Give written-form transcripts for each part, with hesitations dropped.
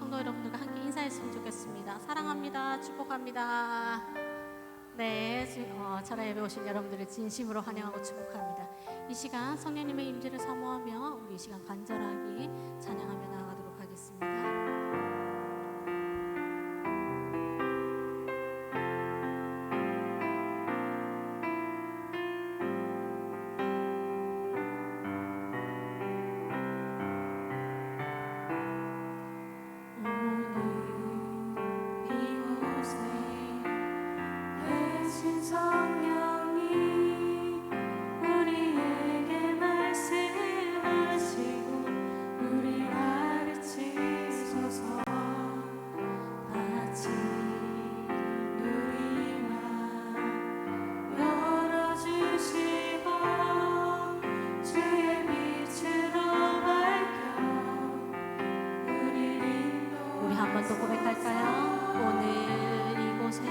성도 여러분들과 함께 인사했으면 좋겠습니다. 사랑합니다. 축복합니다. 네, 철야 예배 오신 여러분들을 진심으로 환영하고 축복합니다. 이 시간 성령님의 임재를 사모하며 우리 이 시간 간절하게 찬양하며 나아가도록 하겠습니다. 또 고백할까요? 오늘 이곳에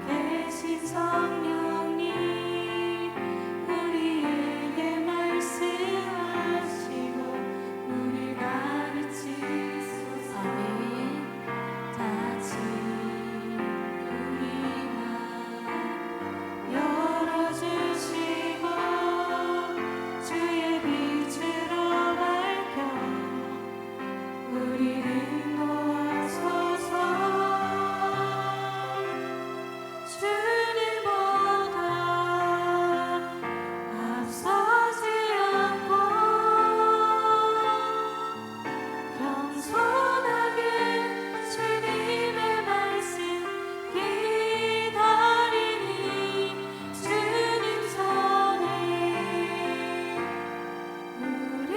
계신 성령님 우리에게 말씀하시고 우리 가르치소서. 아멘. 다친 우리만 열어주시고 주의 빛으로 밝혀 우리를 인도하소서. 주님보다 앞서지 않고 겸손하게 주님의 말씀 기다리니 주님 손에 우리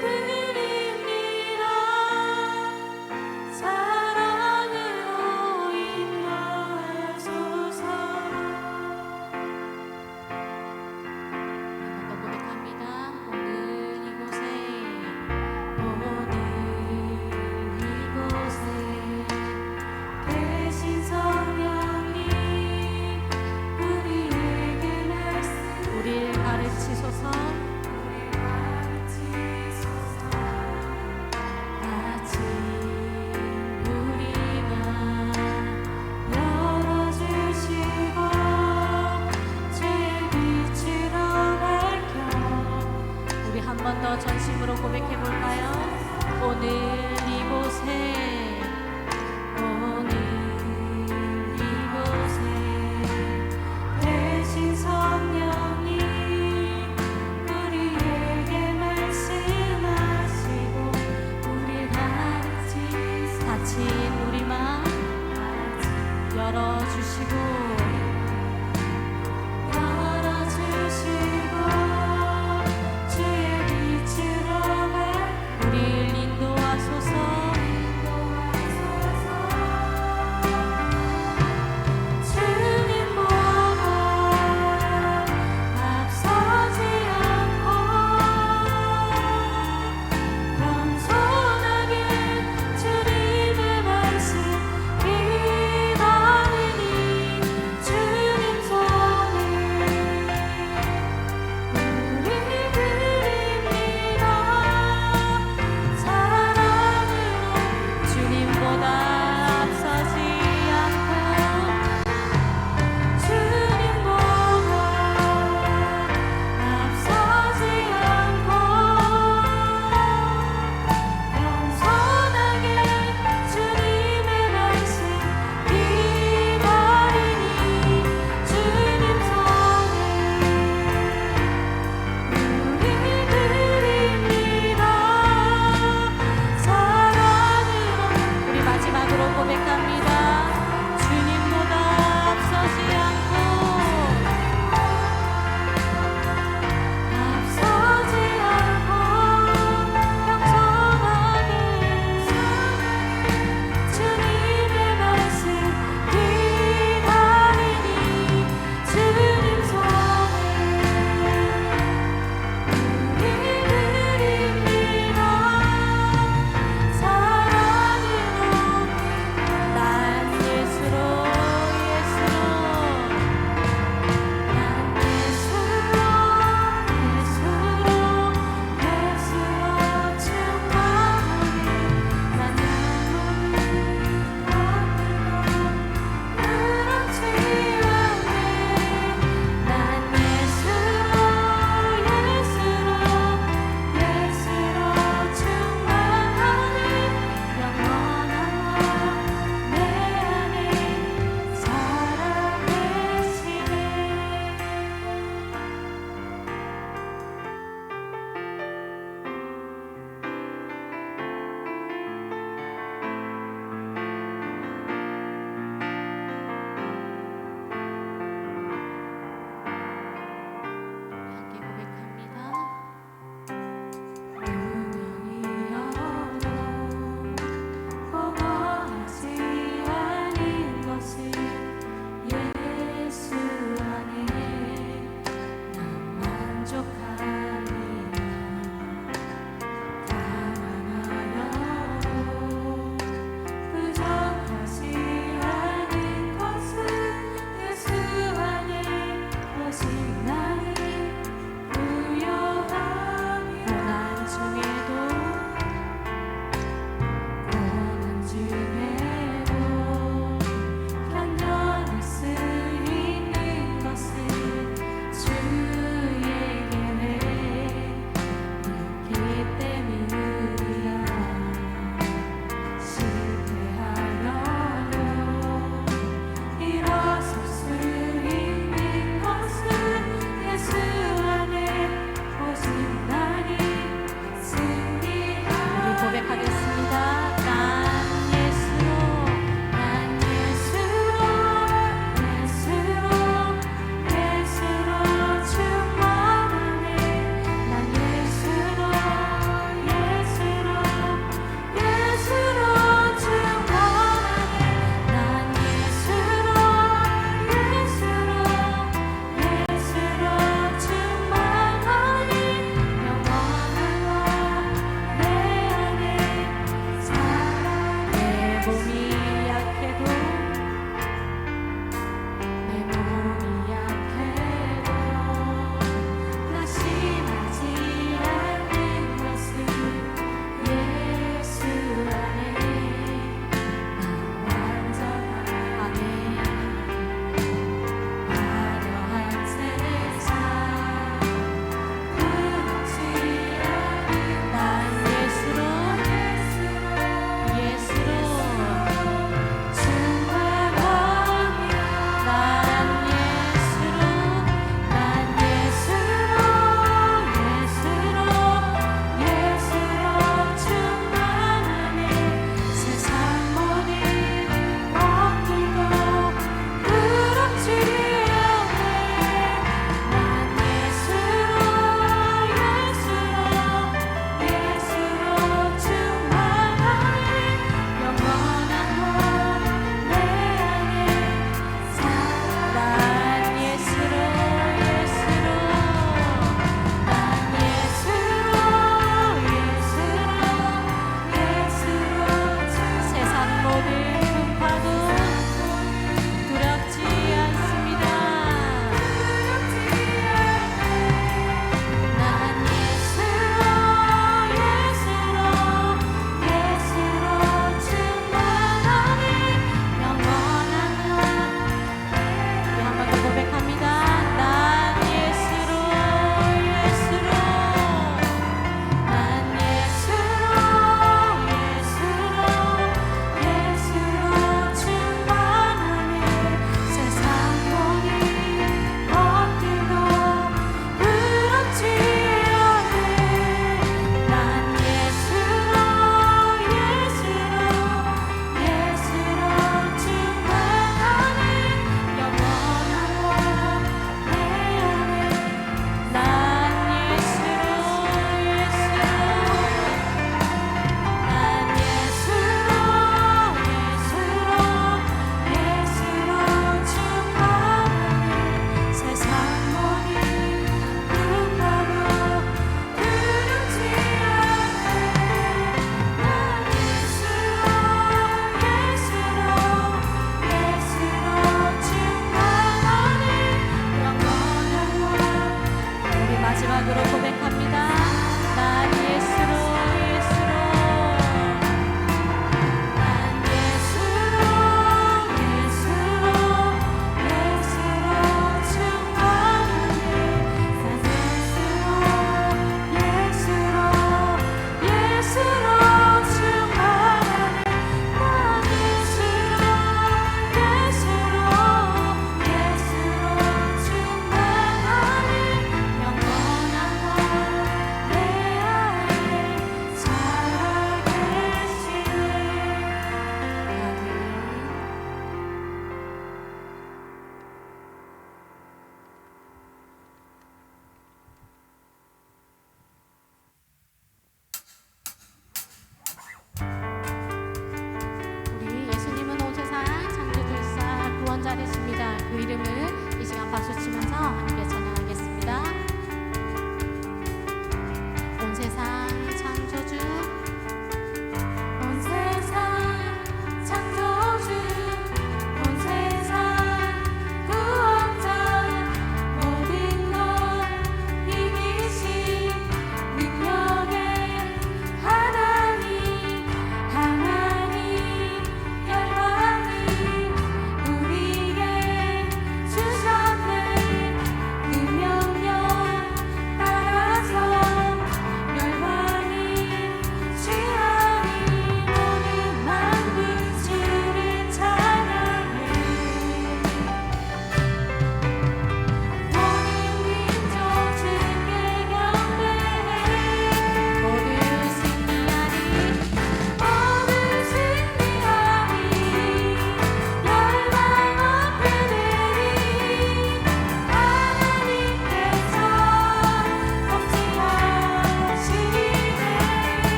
드립니다. 사랑으로 인도하소서. 한번 더 고백합니다. 오늘 이곳에 계신 성령님 우리에게 말씀 우리를 가르치소서. 다친 우리만 열어주시고 주의 빛으로 밝혀 우리 한 번 더 전심으로 고백해볼까요? 오늘 이곳에 계신 성령님 우리에게 말씀하시고 우리 가르치소서. 다친 우리만 열어주시고 주의 빛으로 우리를 인도하소서.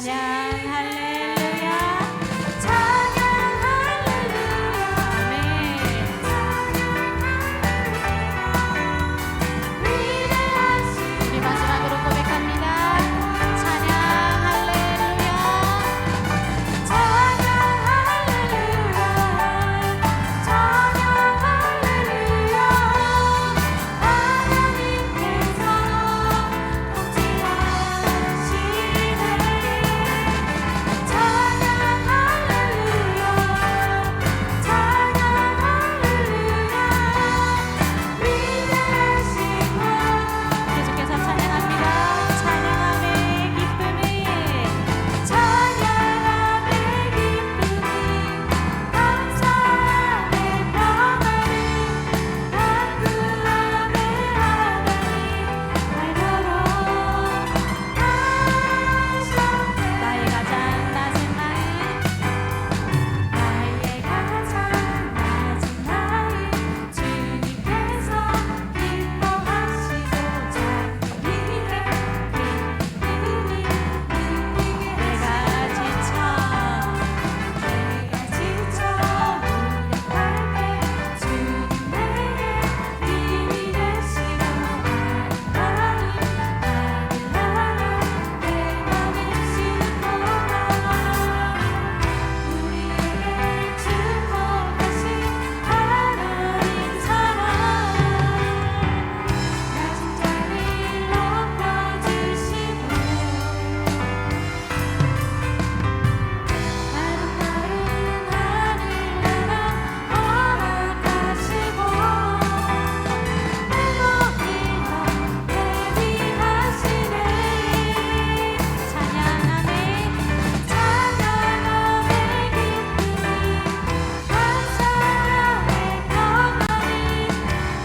찬양 할렐루야 찬양 할렐루야 아멘 우리 마지막으로 고백합니다 찬양 할렐루야 찬양 할렐루야 찬양 할렐루야 하나님께서 통치하시네 찬양 할렐루야 찬양 할렐루야 위대하시고 계속해서 찬양합니다 찬양함의 기쁨이 찬양함의 기쁨이 감사함의 평안이 간구함의 하나님 알도록 하셨네 나의 가장 낮은 나이 주님께서 기뻐하시고 자기 일에 기쁨이 내가 지쳐 무력할 때 주님 내게 힘이 되시고 아름다운 하늘나라 내 맘에 싣고가 우리에게 축복하신 하나님 사랑 낮은 자를 높여주시고 아름다운 하늘나라 허락하시고 내 모든 것 대비하시네 찬양하네 찬양함의 기쁨이 감사함의 평안이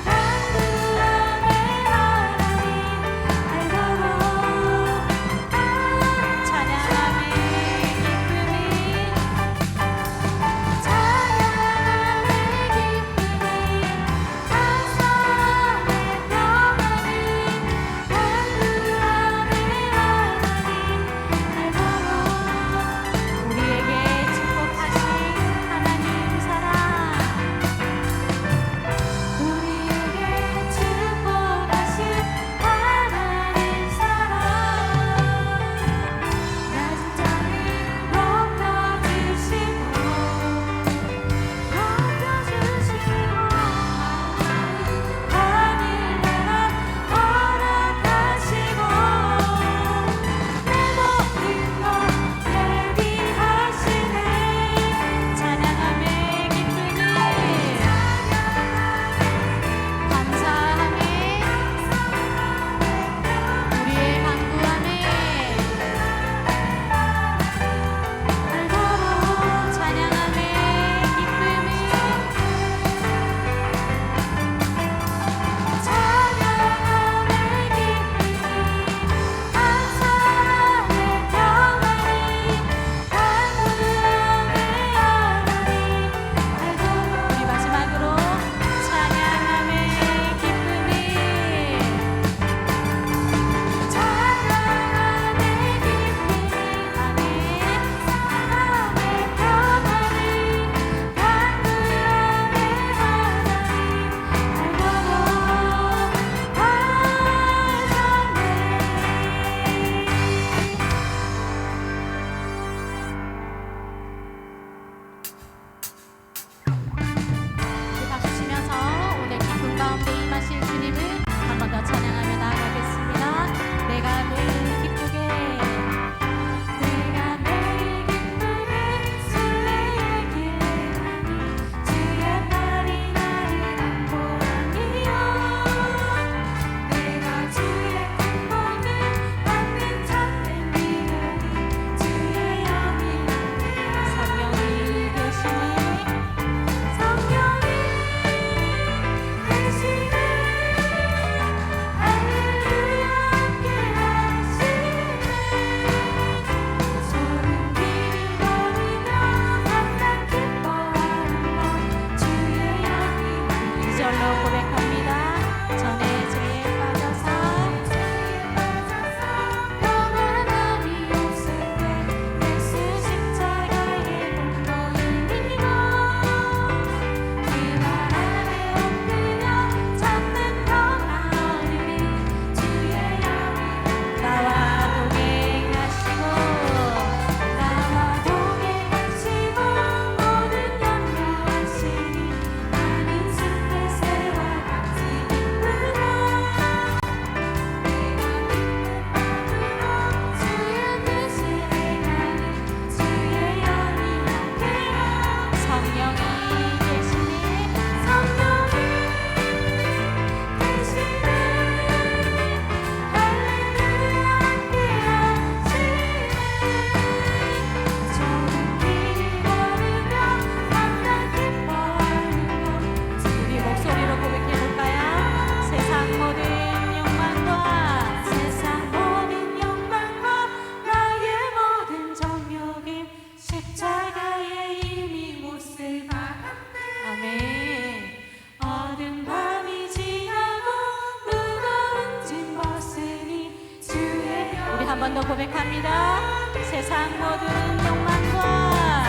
간구함의 하나님 알도록 찬양함의 기쁨이 찬양함의 기쁨이 감사함의 평안이 간구함의 하나님 알도록 우리에게 축복하신 하나님 사랑 우리에게 축복하신 하나님 사랑 낮은 자를 높여주시고 하늘나라 허락하시고 내 모든 것 대비하시네 찬양함의 기쁨이 감사함에 우리의 간구함에 알도록 찬양함의 기쁨이 찬양함의 기쁨이 감사함의 평안이 간구함의 하나님 알도록 우리 마지막으로 찬양함의 기쁨이 찬양함의 기쁨이 아멘 사랑함의 평안이 간구함의 하나님 박수 치면서 오늘 기쁨 가운데 임하신 주님을 한 번 더 찬양하며 나아가겠습니다. 내가 매일 기쁘게 내가 매일 기쁘게 설레게 하니 주의 팔이 나를 안보하니요 내가 주의 구원을 받는 참된 믿음이 주의 영이 성령이 계시니 성령이 계시네 전에 죄에 빠져서 평안함이 없을 때 번 더 고백합니다. 세상 모든 욕망과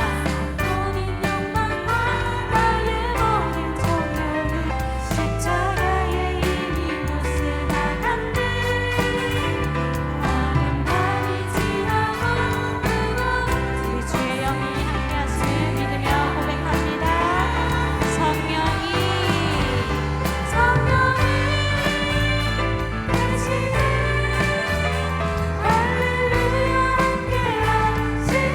모든 욕망과 나의 모든 정욕은 십자가의 이곳에 나간대. 나는 지나고 그곳 주의 영이 함께하심을 믿으며 고백합니다. 성령이 계시네. 할렐루야 함께하시네.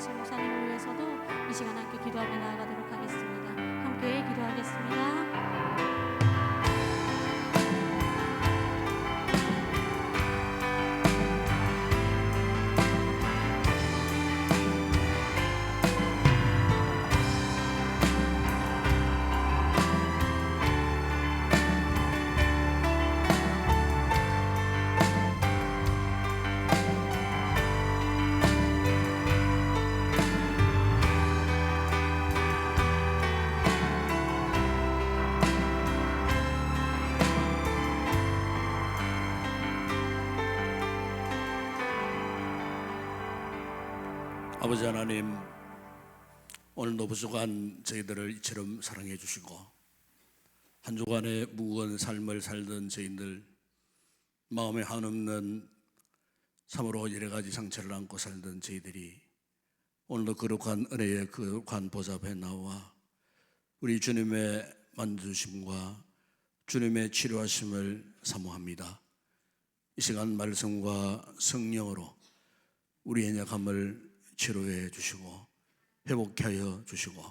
사역하신 목사님을 위해서도 이 시간 함께 기도하며 나아가도록 하겠습니다. 함께 기도하겠습니다. 아버지 하나님, 오늘도 부족한 저희들을 이처럼 사랑해 주시고 한 주간의 무거운 삶을 살던 저희들, 마음에 한없는 참으로 여러 가지 상처를 안고 살던 저희들이 오늘도 거룩한 은혜의 거룩한 보좌 앞에 나와 우리 주님의 만져주심과 주님의 치료하심을 사모합니다. 이 시간 말씀과 성령으로 우리의 약함을 치료해 주시고 회복하여 주시고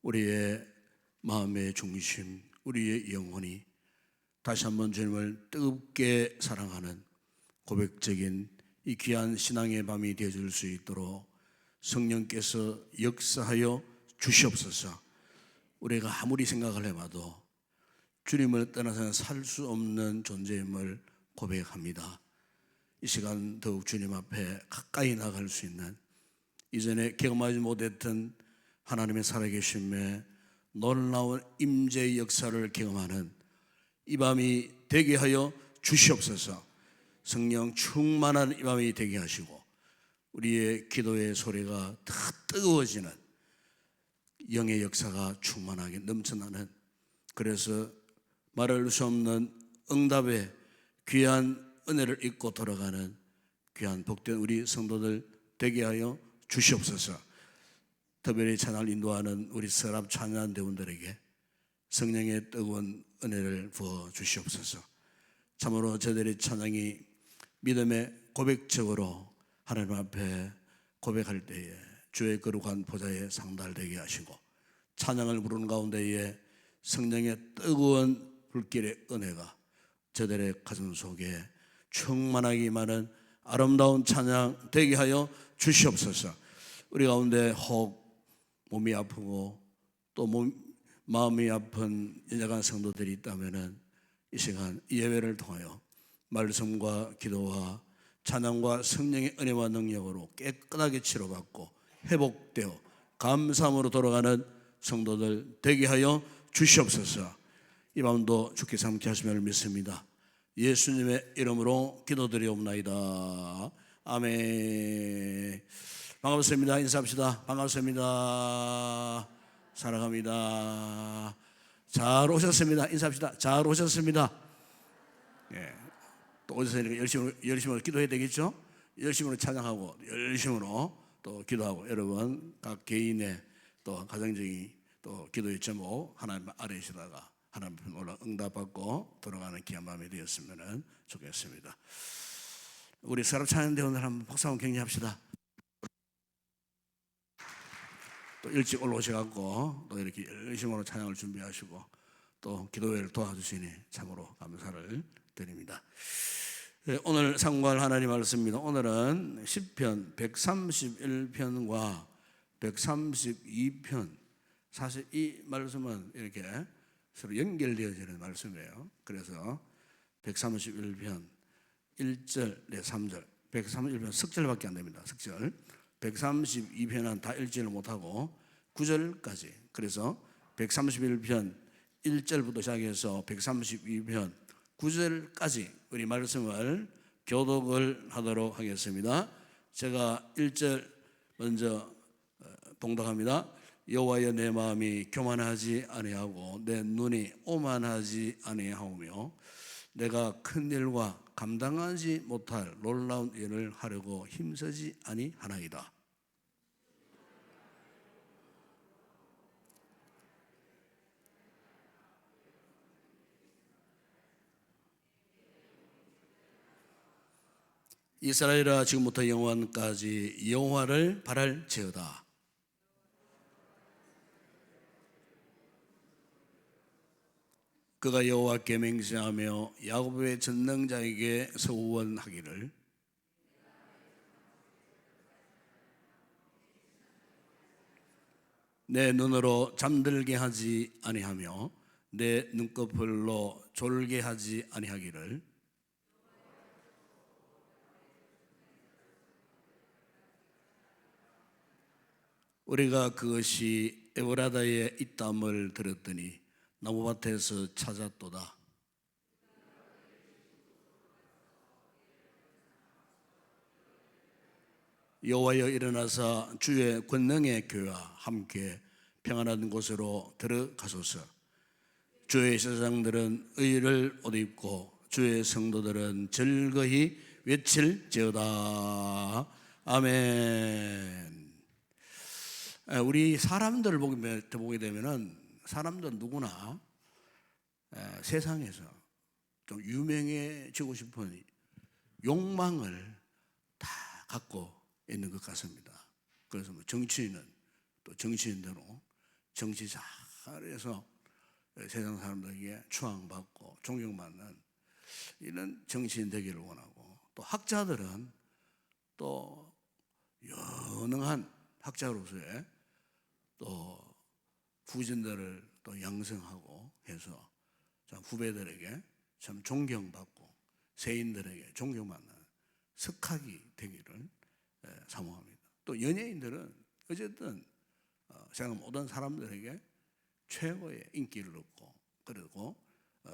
우리의 마음의 중심, 우리의 영혼이 다시 한번 주님을 뜨겁게 사랑하는 고백적인 이 귀한 신앙의 밤이 되어줄 수 있도록 성령께서 역사하여 주시옵소서. 우리가 아무리 생각을 해봐도 주님을 떠나서는 살 수 없는 존재임을 고백합니다. 이 시간 더욱 주님 앞에 가까이 나갈 수 있는, 이전에 경험하지 못했던 하나님의 살아계심에 놀라운 임재의 역사를 경험하는 이 밤이 되게 하여 주시옵소서. 성령 충만한 이 밤이 되게 하시고 우리의 기도의 소리가 더 뜨거워지는 영의 역사가 충만하게 넘쳐나는, 그래서 말할 수 없는 응답의 귀한 은혜를 잊고 돌아가는 귀한 복된 우리 성도들 되게 하여 주시옵소서. 특별히 찬양을 인도하는 우리 서랍 찬양 대원들에게 성령의 뜨거운 은혜를 부어 주시옵소서. 참으로 저들의 찬양이 믿음의 고백적으로 하나님 앞에 고백할 때에 주의 거룩한 보좌에 상달되게 하시고 찬양을 부르는 가운데에 성령의 뜨거운 불길의 은혜가 저들의 가슴 속에 충만하게 임하는 아름다운 찬양 되게 하여 주시옵소서. 우리 가운데 혹 몸이 아프고 또 마음이 아픈 연약한 성도들이 있다면 이 시간 예배를 통하여 말씀과 기도와 찬양과 성령의 은혜와 능력으로 깨끗하게 치료받고 회복되어 감사함으로 돌아가는 성도들 되게 하여 주시옵소서. 이 밤도 주께서 함께 하심을 믿습니다. 예수님의 이름으로 기도드리옵나이다. 아멘. 반갑습니다. 인사합시다. 반갑습니다. 사랑합니다. 잘 오셨습니다. 인사합시다. 잘 오셨습니다. 예. 또 오셨으니까 열심으로 기도해야 되겠죠? 열심으로 찬양하고 열심으로 또 기도하고 여러분 각 개인의 또 가정적인 또 기도의 제목 하나님 아래시다가 하나님 앞에 올라 응답받고 돌아가는 귀한 밤이 되었으면 좋겠습니다. 우리 서랍 찬양대원들 한번 박수 한번 격려합시다. 또 일찍 올라오셔갖고 또 이렇게 열심으로 찬양을 준비하시고 또 기도회를 도와주시니 참으로 감사를 드립니다. 오늘 상고할 하나님 말씀입니다. 오늘은 시편 131편과 132편, 사실 이 말씀은 이렇게 서로 연결되어지는 말씀이에요. 그래서 131편 1절, 3절, 131편 석절밖에 안 됩니다. 석절. 132편은 다 읽지를 못하고 9절까지. 그래서 131편 1절부터 시작해서 132편 9절까지 우리 말씀을 교독을 하도록 하겠습니다. 제가 1절 먼저 봉독합니다. 여호와여, 내 마음이 교만하지 아니하고 내 눈이 오만하지 아니하오며 내가 큰 일과 감당하지 못할 놀라운 일을 하려고 힘쓰지 아니하나이다. 이스라엘아 지금부터 영원까지 여호와를 바랄지어다. 그가 여호와께 맹세하며 야곱의 전능자에게 서원하기를 내 눈으로 잠들게 하지 아니하며 내 눈꺼풀로 졸게 하지 아니하기를 우리가 그것이 에브라다에 있담을 들었더니 나무밭에서 찾았도다. 여호와여 일어나사 주의 권능의 교회와 함께 평안한 곳으로 들어가소서. 주의 세상들은 의를 옷 입고 주의 성도들은 즐거이 외칠지어다. 아멘. 우리 사람들을 보게 되면은 사람들은 누구나 세상에서 좀 유명해지고 싶은 욕망을 다 갖고 있는 것 같습니다. 그래서 뭐 정치인은 또 정치인대로 정치 잘해서 세상 사람들에게 추앙받고 존경받는 이런 정치인 되기를 원하고, 또 학자들은 또 유능한 학자로서의 또 후진들을 또 양성하고 해서 참 후배들에게 참 존경받고 세인들에게 존경받는 석학이 되기를 사모합니다. 또 연예인들은 어쨌든 세상 모든 사람들에게 최고의 인기를 얻고 그리고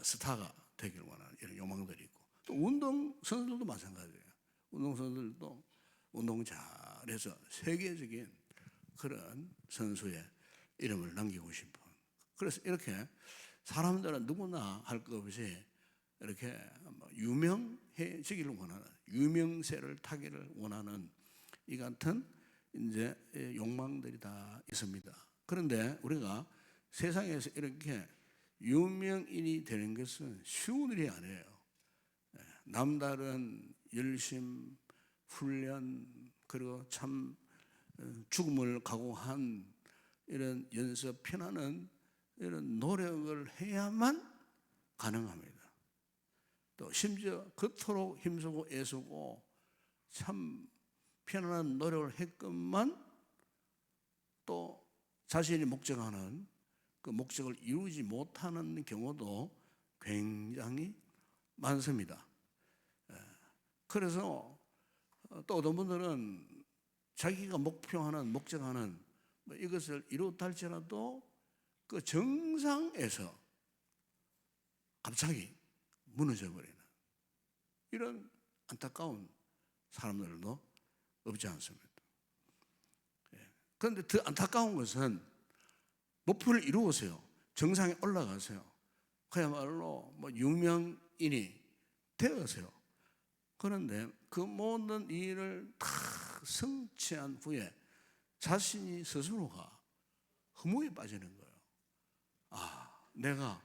스타가 되기를 원하는 이런 욕망들이 있고, 또 운동선수들도 마찬가지예요. 운동선수들도 운동 잘해서 세계적인 그런 선수의 이름을 남기고 싶은, 그래서 이렇게 사람들은 누구나 할 것 없이 이렇게 유명해지기를 원하는, 유명세를 타기를 원하는 이 같은 이제 욕망들이 다 있습니다. 그런데 우리가 세상에서 이렇게 유명인이 되는 것은 쉬운 일이 아니에요. 남다른 열심, 훈련, 그리고 참 죽음을 각오한 이런 연습, 피나는 이런 노력을 해야만 가능합니다. 또 심지어 그토록 힘쓰고 애쓰고 참 편안한 노력을 했건만 또 자신이 목적하는 그 목적을 이루지 못하는 경우도 굉장히 많습니다. 그래서 또 어떤 분들은 자기가 목표하는, 목적하는 이것을 이루었다 할지라도 그 정상에서 갑자기 무너져 버리는 이런 안타까운 사람들도 없지 않습니다. 그런데 더 안타까운 것은 목표를 이루어서요, 정상에 올라가세요, 그야말로 유명인이 되어서요, 그런데 그 모든 일을 다 성취한 후에 자신이 스스로가 허무에 빠지는 거예요. 내가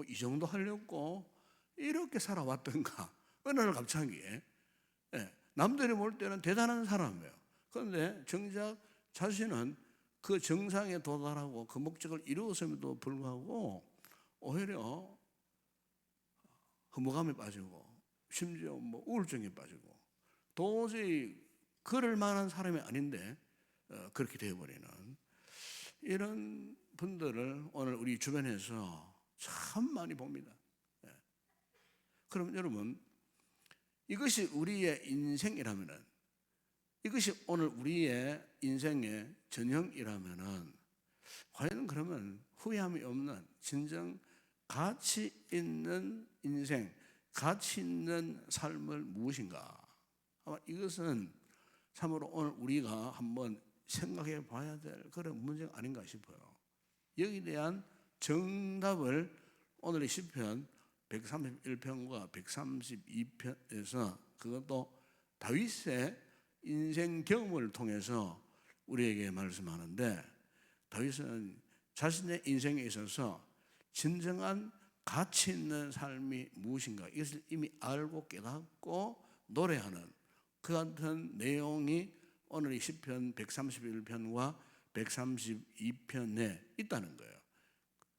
이 정도 하려고 이렇게 살아왔던가. 어느 날 갑자기 남들이 볼 때는 대단한 사람이에요. 그런데 정작 자신은 그 정상에 도달하고 그 목적을 이루었음에도 불구하고 오히려 허무감에 빠지고 심지어 우울증에 빠지고 도저히 그럴 만한 사람이 아닌데 그렇게 되어버리는 이런 분들을 오늘 우리 주변에서 참 많이 봅니다. 그럼 여러분, 이것이 우리의 인생이라면은, 이것이 오늘 우리의 인생의 전형이라면은, 과연 그러면 후회함이 없는 진정 가치 있는 인생, 가치 있는 삶을 무엇인가? 아마 이것은 참으로 오늘 우리가 한번 생각해 봐야 될 그런 문제가 아닌가 싶어요. 여기에 대한 정답을 오늘의 시편 131편과 132편에서, 그것도 다윗의 인생 경험을 통해서 우리에게 말씀하는데, 다윗은 자신의 인생에 있어서 진정한 가치 있는 삶이 무엇인가 이것을 이미 알고 깨닫고 노래하는 그 같은 내용이 오늘 이 시편 131편과 132편에 있다는 거예요.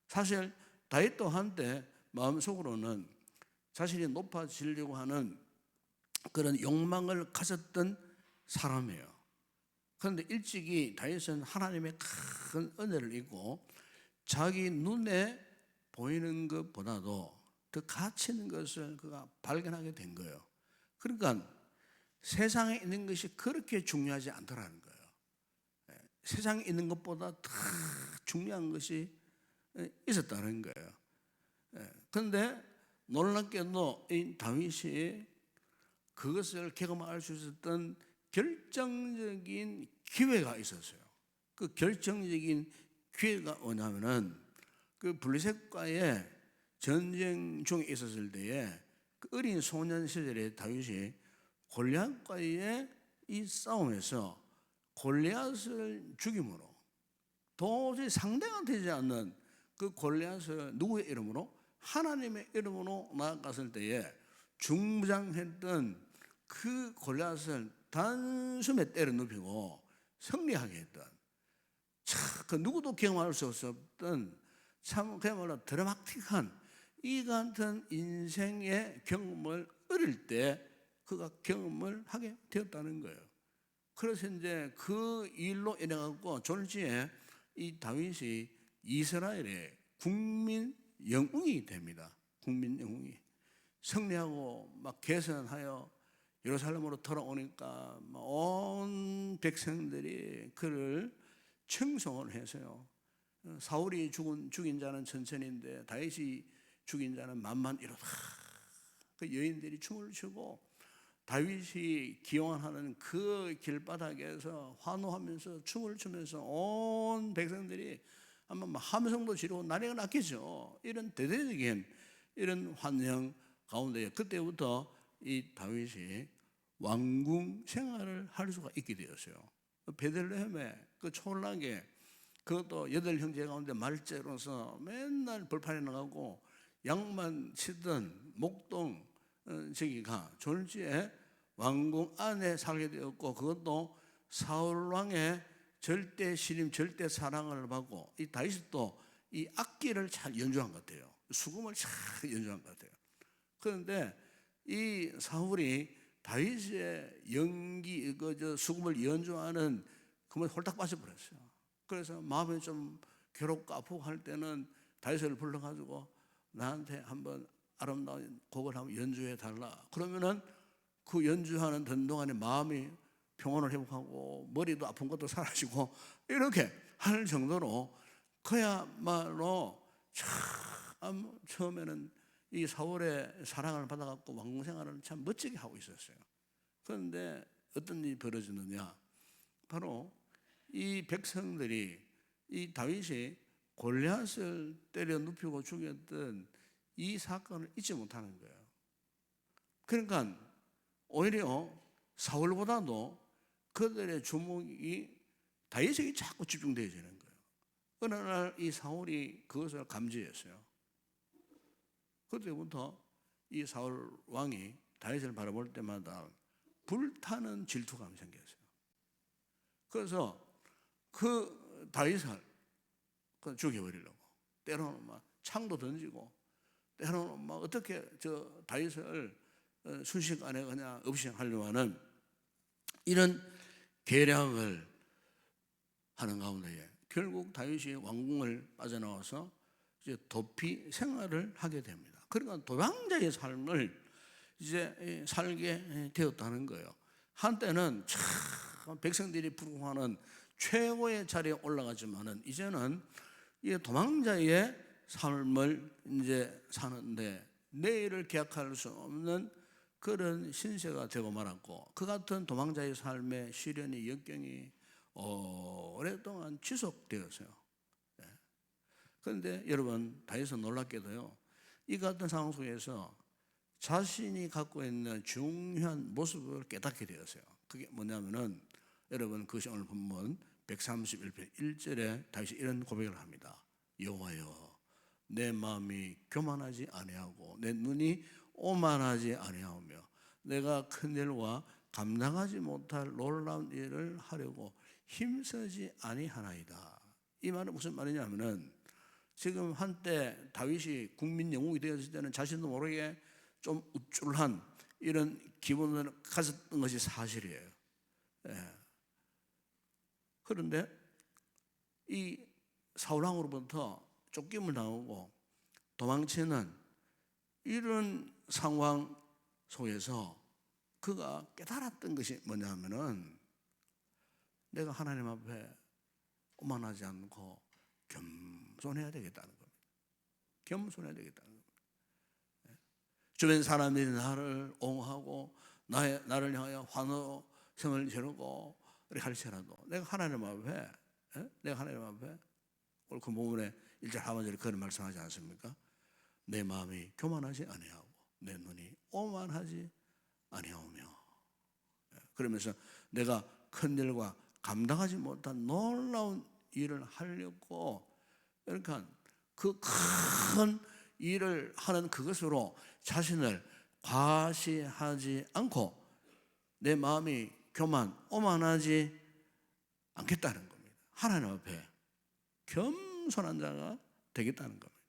사실 다윗도 한때 마음속으로는 자신이 높아지려고 하는 그런 욕망을 가졌던 사람이에요. 그런데 일찍이 다윗은 하나님의 큰 은혜를 입고 자기 눈에 보이는 것보다도 더 가치 있는 것을 그가 발견하게 된 거예요. 그러니까 세상에 있는 것이 그렇게 중요하지 않더라는 거예요. 세상에 있는 것보다 더 중요한 것이 있었다는 거예요. 그런데 놀랍게도 이 다윗이 그것을 경험할 수 있었던 결정적인 기회가 있었어요. 그 결정적인 기회가 뭐냐면은 그 블레셋과의 전쟁 중에 있었을 때에 그 어린 소년 시절에 다윗이 골리앗과의 이 싸움에서 골리앗을 죽임으로 도저히 상대가 되지 않는 그 골리앗을 누구의 이름으로? 하나님의 이름으로 나아갔을 때에 중무장했던 그 골리앗을 단숨에 때려 눕히고 승리하게 했던 그 누구도 경험할 수 없었던 참 그야말로 드라마틱한 이 같은 인생의 경험을 어릴 때 그가 경험을 하게 되었다는 거예요. 그래서 이제 그 일로 인해 갖고 졸지에 이 다윗이 이스라엘의 국민 영웅이 됩니다. 국민 영웅이 승리하고 막 개선하여 예루살렘으로 돌아오니까 온 백성들이 그를稱颂을 해서요. 사울이 죽인 자는 천천인데 다윗이 죽인 자는 만만이로다. 그 여인들이 춤을 추고 다윗이 기원하는 그 길바닥에서 환호하면서 춤을 추면서 온 백성들이 아마 함성도 지르고 난리가 났겠죠. 이런 대대적인 이런 환영 가운데 그때부터 이 다윗이 왕궁 생활을 할 수가 있게 되었어요. 베들레헴에 그 초라하게 그것도 8형제 가운데 말째로서 맨날 벌판에 나가고 양만 치던 목동 저기가 졸지에 왕궁 안에 살게 되었고 그것도 사울 왕의 절대 신임 절대 사랑을 받고 이 다윗이 또 이 악기를 잘 연주한 것 같아요. 수금을 잘 연주한 것 같아요. 그런데 이 사울이 다윗의 연기 수금을 연주하는 그만 홀딱 빠져버렸어요. 그래서 마음이 좀 괴롭고 아프고 할 때는 다윗을 불러가지고 나한테 한번 아름다운 곡을 한번 연주해 달라. 그러면은 그 연주하는 동안에 마음이 평온을 회복하고 머리도 아픈 것도 사라지고 이렇게 할 정도로 그야말로 참 처음에는 이 사울의 사랑을 받아갖고 왕궁 생활을 참 멋지게 하고 있었어요. 그런데 어떤 일이 벌어지느냐? 바로 이 백성들이 이 다윗이 골리앗을 때려 눕히고 죽였던 이 사건을 잊지 못하는 거예요. 그러니까 오히려 사울보다도 그들의 주목이 다윗에게 자꾸 집중되어지는 거예요. 어느 날 이 사울이 그것을 감지했어요. 그때부터 이 사울 왕이 다윗을 바라볼 때마다 불타는 질투감이 생겼어요. 그래서 그 다윗을 죽여버리려고 때로는 막 창도 던지고 때로는 막 어떻게 저 다윗을 순식간에 그냥 없애하려고 하는 이런 계략을 하는 가운데에 결국 다윗이 왕궁을 빠져나와서 이제 도피 생활을 하게 됩니다. 그러니까 도망자의 삶을 이제 살게 되었다는 거예요. 한때는 참 백성들이 부러워하는 최고의 자리에 올라가지만은 이제는 이 도망자의 삶을 이제 사는데 내일을 기약할 수 없는 그런 신세가 되고 말았고 그 같은 도망자의 삶의 시련이 역경이 오랫동안 지속되었어요. 그런데 여러분 다윗은 놀랍게도요 이 같은 상황 속에서 자신이 갖고 있는 중요한 모습을 깨닫게 되었어요. 그게 뭐냐면은 여러분 그것이 오늘 본문 131편 1절에 다윗이 이런 고백을 합니다. 여호와여 내 마음이 교만하지 아니하고 내 눈이 오만하지 아니하오며 내가 큰 일과 감당하지 못할 놀라운 일을 하려고 힘쓰지 아니하나이다. 이 말은 무슨 말이냐면은 지금 한때 다윗이 국민 영웅이 되었을 때는 자신도 모르게 좀 우쭐한 이런 기분을 가졌던 것이 사실이에요. 예. 그런데 이 사울왕으로부터 쫓김을 당하고 도망치는 이런 상황 속에서 그가 깨달았던 것이 뭐냐면은 내가 하나님 앞에 오만하지 않고 겸손해야 되겠다는 겁니다. 겸손해야 되겠다는 겁니다. 주변 사람들이 나를 옹호하고 나를 향하여 환호성을 지르고 이렇게 할지라도 내가 하나님 앞에 내가 하나님 앞에 오늘 그 부분에 1절 하반절에 그런 말씀하지 않습니까? 내 마음이 교만하지 아니하고 내 눈이 오만하지 아니하오며 그러면서 내가 큰 일과 감당하지 못한 놀라운 일을 하려고 그러니까 그 큰 일을 하는 그것으로 자신을 과시하지 않고 내 마음이 오만하지 않겠다는 겁니다. 하나님 앞에 겸손한 자가 되겠다는 겁니다.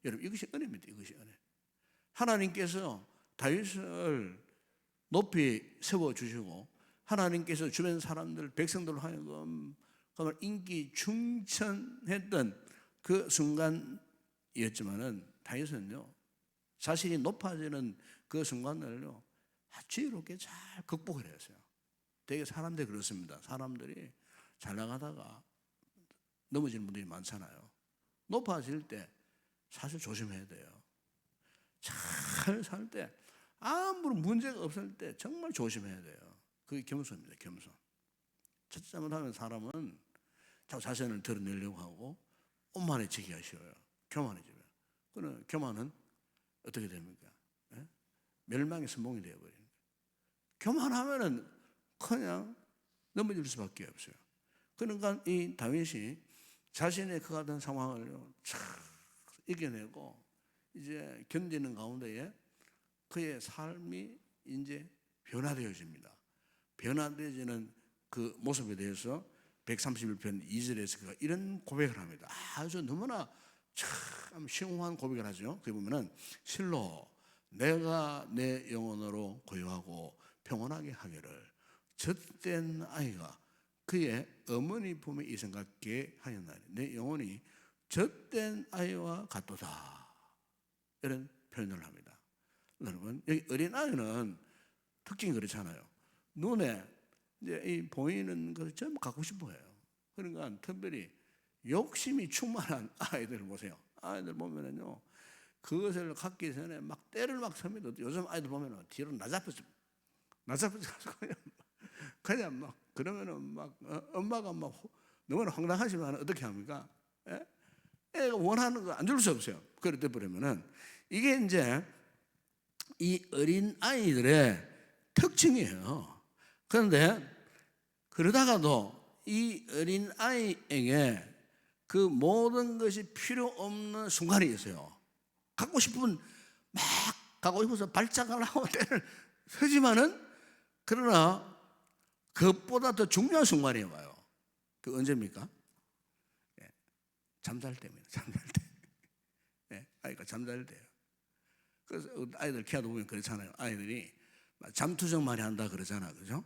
여러분 이것이 은혜입니다. 이것이 은혜. 하나님께서 다윗을 높이 세워주시고 하나님께서 주변 사람들 백성들로 하여금 정말 인기 충천했던 그 순간이었지만은 다윗은요 자신이 높아지는 그 순간을요 지혜롭게 잘 극복을 했어요. 되게 사람들이 그렇습니다. 사람들이 잘 나가다가 넘어지는 분들이 많잖아요. 높아질 때 사실 조심해야 돼요. 잘 살 때 아무런 문제가 없을 때 정말 조심해야 돼요. 그게 겸손입니다. 겸손. 첫째 잘못하면 사람은 자꾸 자신을 드러내려고 하고 오만해지기가 쉬워요. 교만해지면. 그러나 교만은 어떻게 됩니까? 예? 멸망의 선봉이 되어버리는 거예요. 교만하면은 그냥 넘어질 수밖에 없어요. 그러니까 이 다윗이 자신의 그 같은 상황을 참 이겨내고 이제 견디는 가운데에 그의 삶이 이제 변화되어집니다. 변화되어지는 그 모습에 대해서 131편 2절에서 그가 이런 고백을 합니다. 아주 너무나 참 심오한 고백을 하죠. 거기 보면은 실로 내가 내 영혼으로 고요하고 평온하게 하기를 젖된 아이가 그의 어머니 품에 이성 같게 하였나니 내 영혼이 젖된 아이와 같도다. 이런 표현을 합니다. 여러분 여기 어린아이는 특징이 그렇잖아요. 눈에 이제 이 보이는 것을 전부 갖고 싶어 해요. 그러니까 특별히 욕심이 충만한 아이들을 보세요. 아이들 보면은요 그것을 갖기 전에 막 때를 막 섭니다. 요즘 아이들 보면은 뒤로 나잡혀서 그냥 막 그러면은 막 엄마가 막 너무나 황당하지만 어떻게 합니까? 예? 애가 원하는 거 안 줄 수 없어요. 그렇다 버리면은 이게 이제 이 어린 아이들의 특징이에요. 그런데 그러다가도 이 어린 아이에게 그 모든 것이 필요 없는 순간이 있어요. 갖고 싶으면 막 갖고 싶어서 발작을 하고 때를 서지만은 그러나 그것보다 더 중요한 순간이 와요. 그 언제입니까? 예, 잠잘 때입니다. 잠잘 때. 예, 아이가 잠잘 때요. 그래서 아이들 키워도 보면 그렇잖아요. 아이들이 잠투정 많이 한다 그러잖아, 그죠?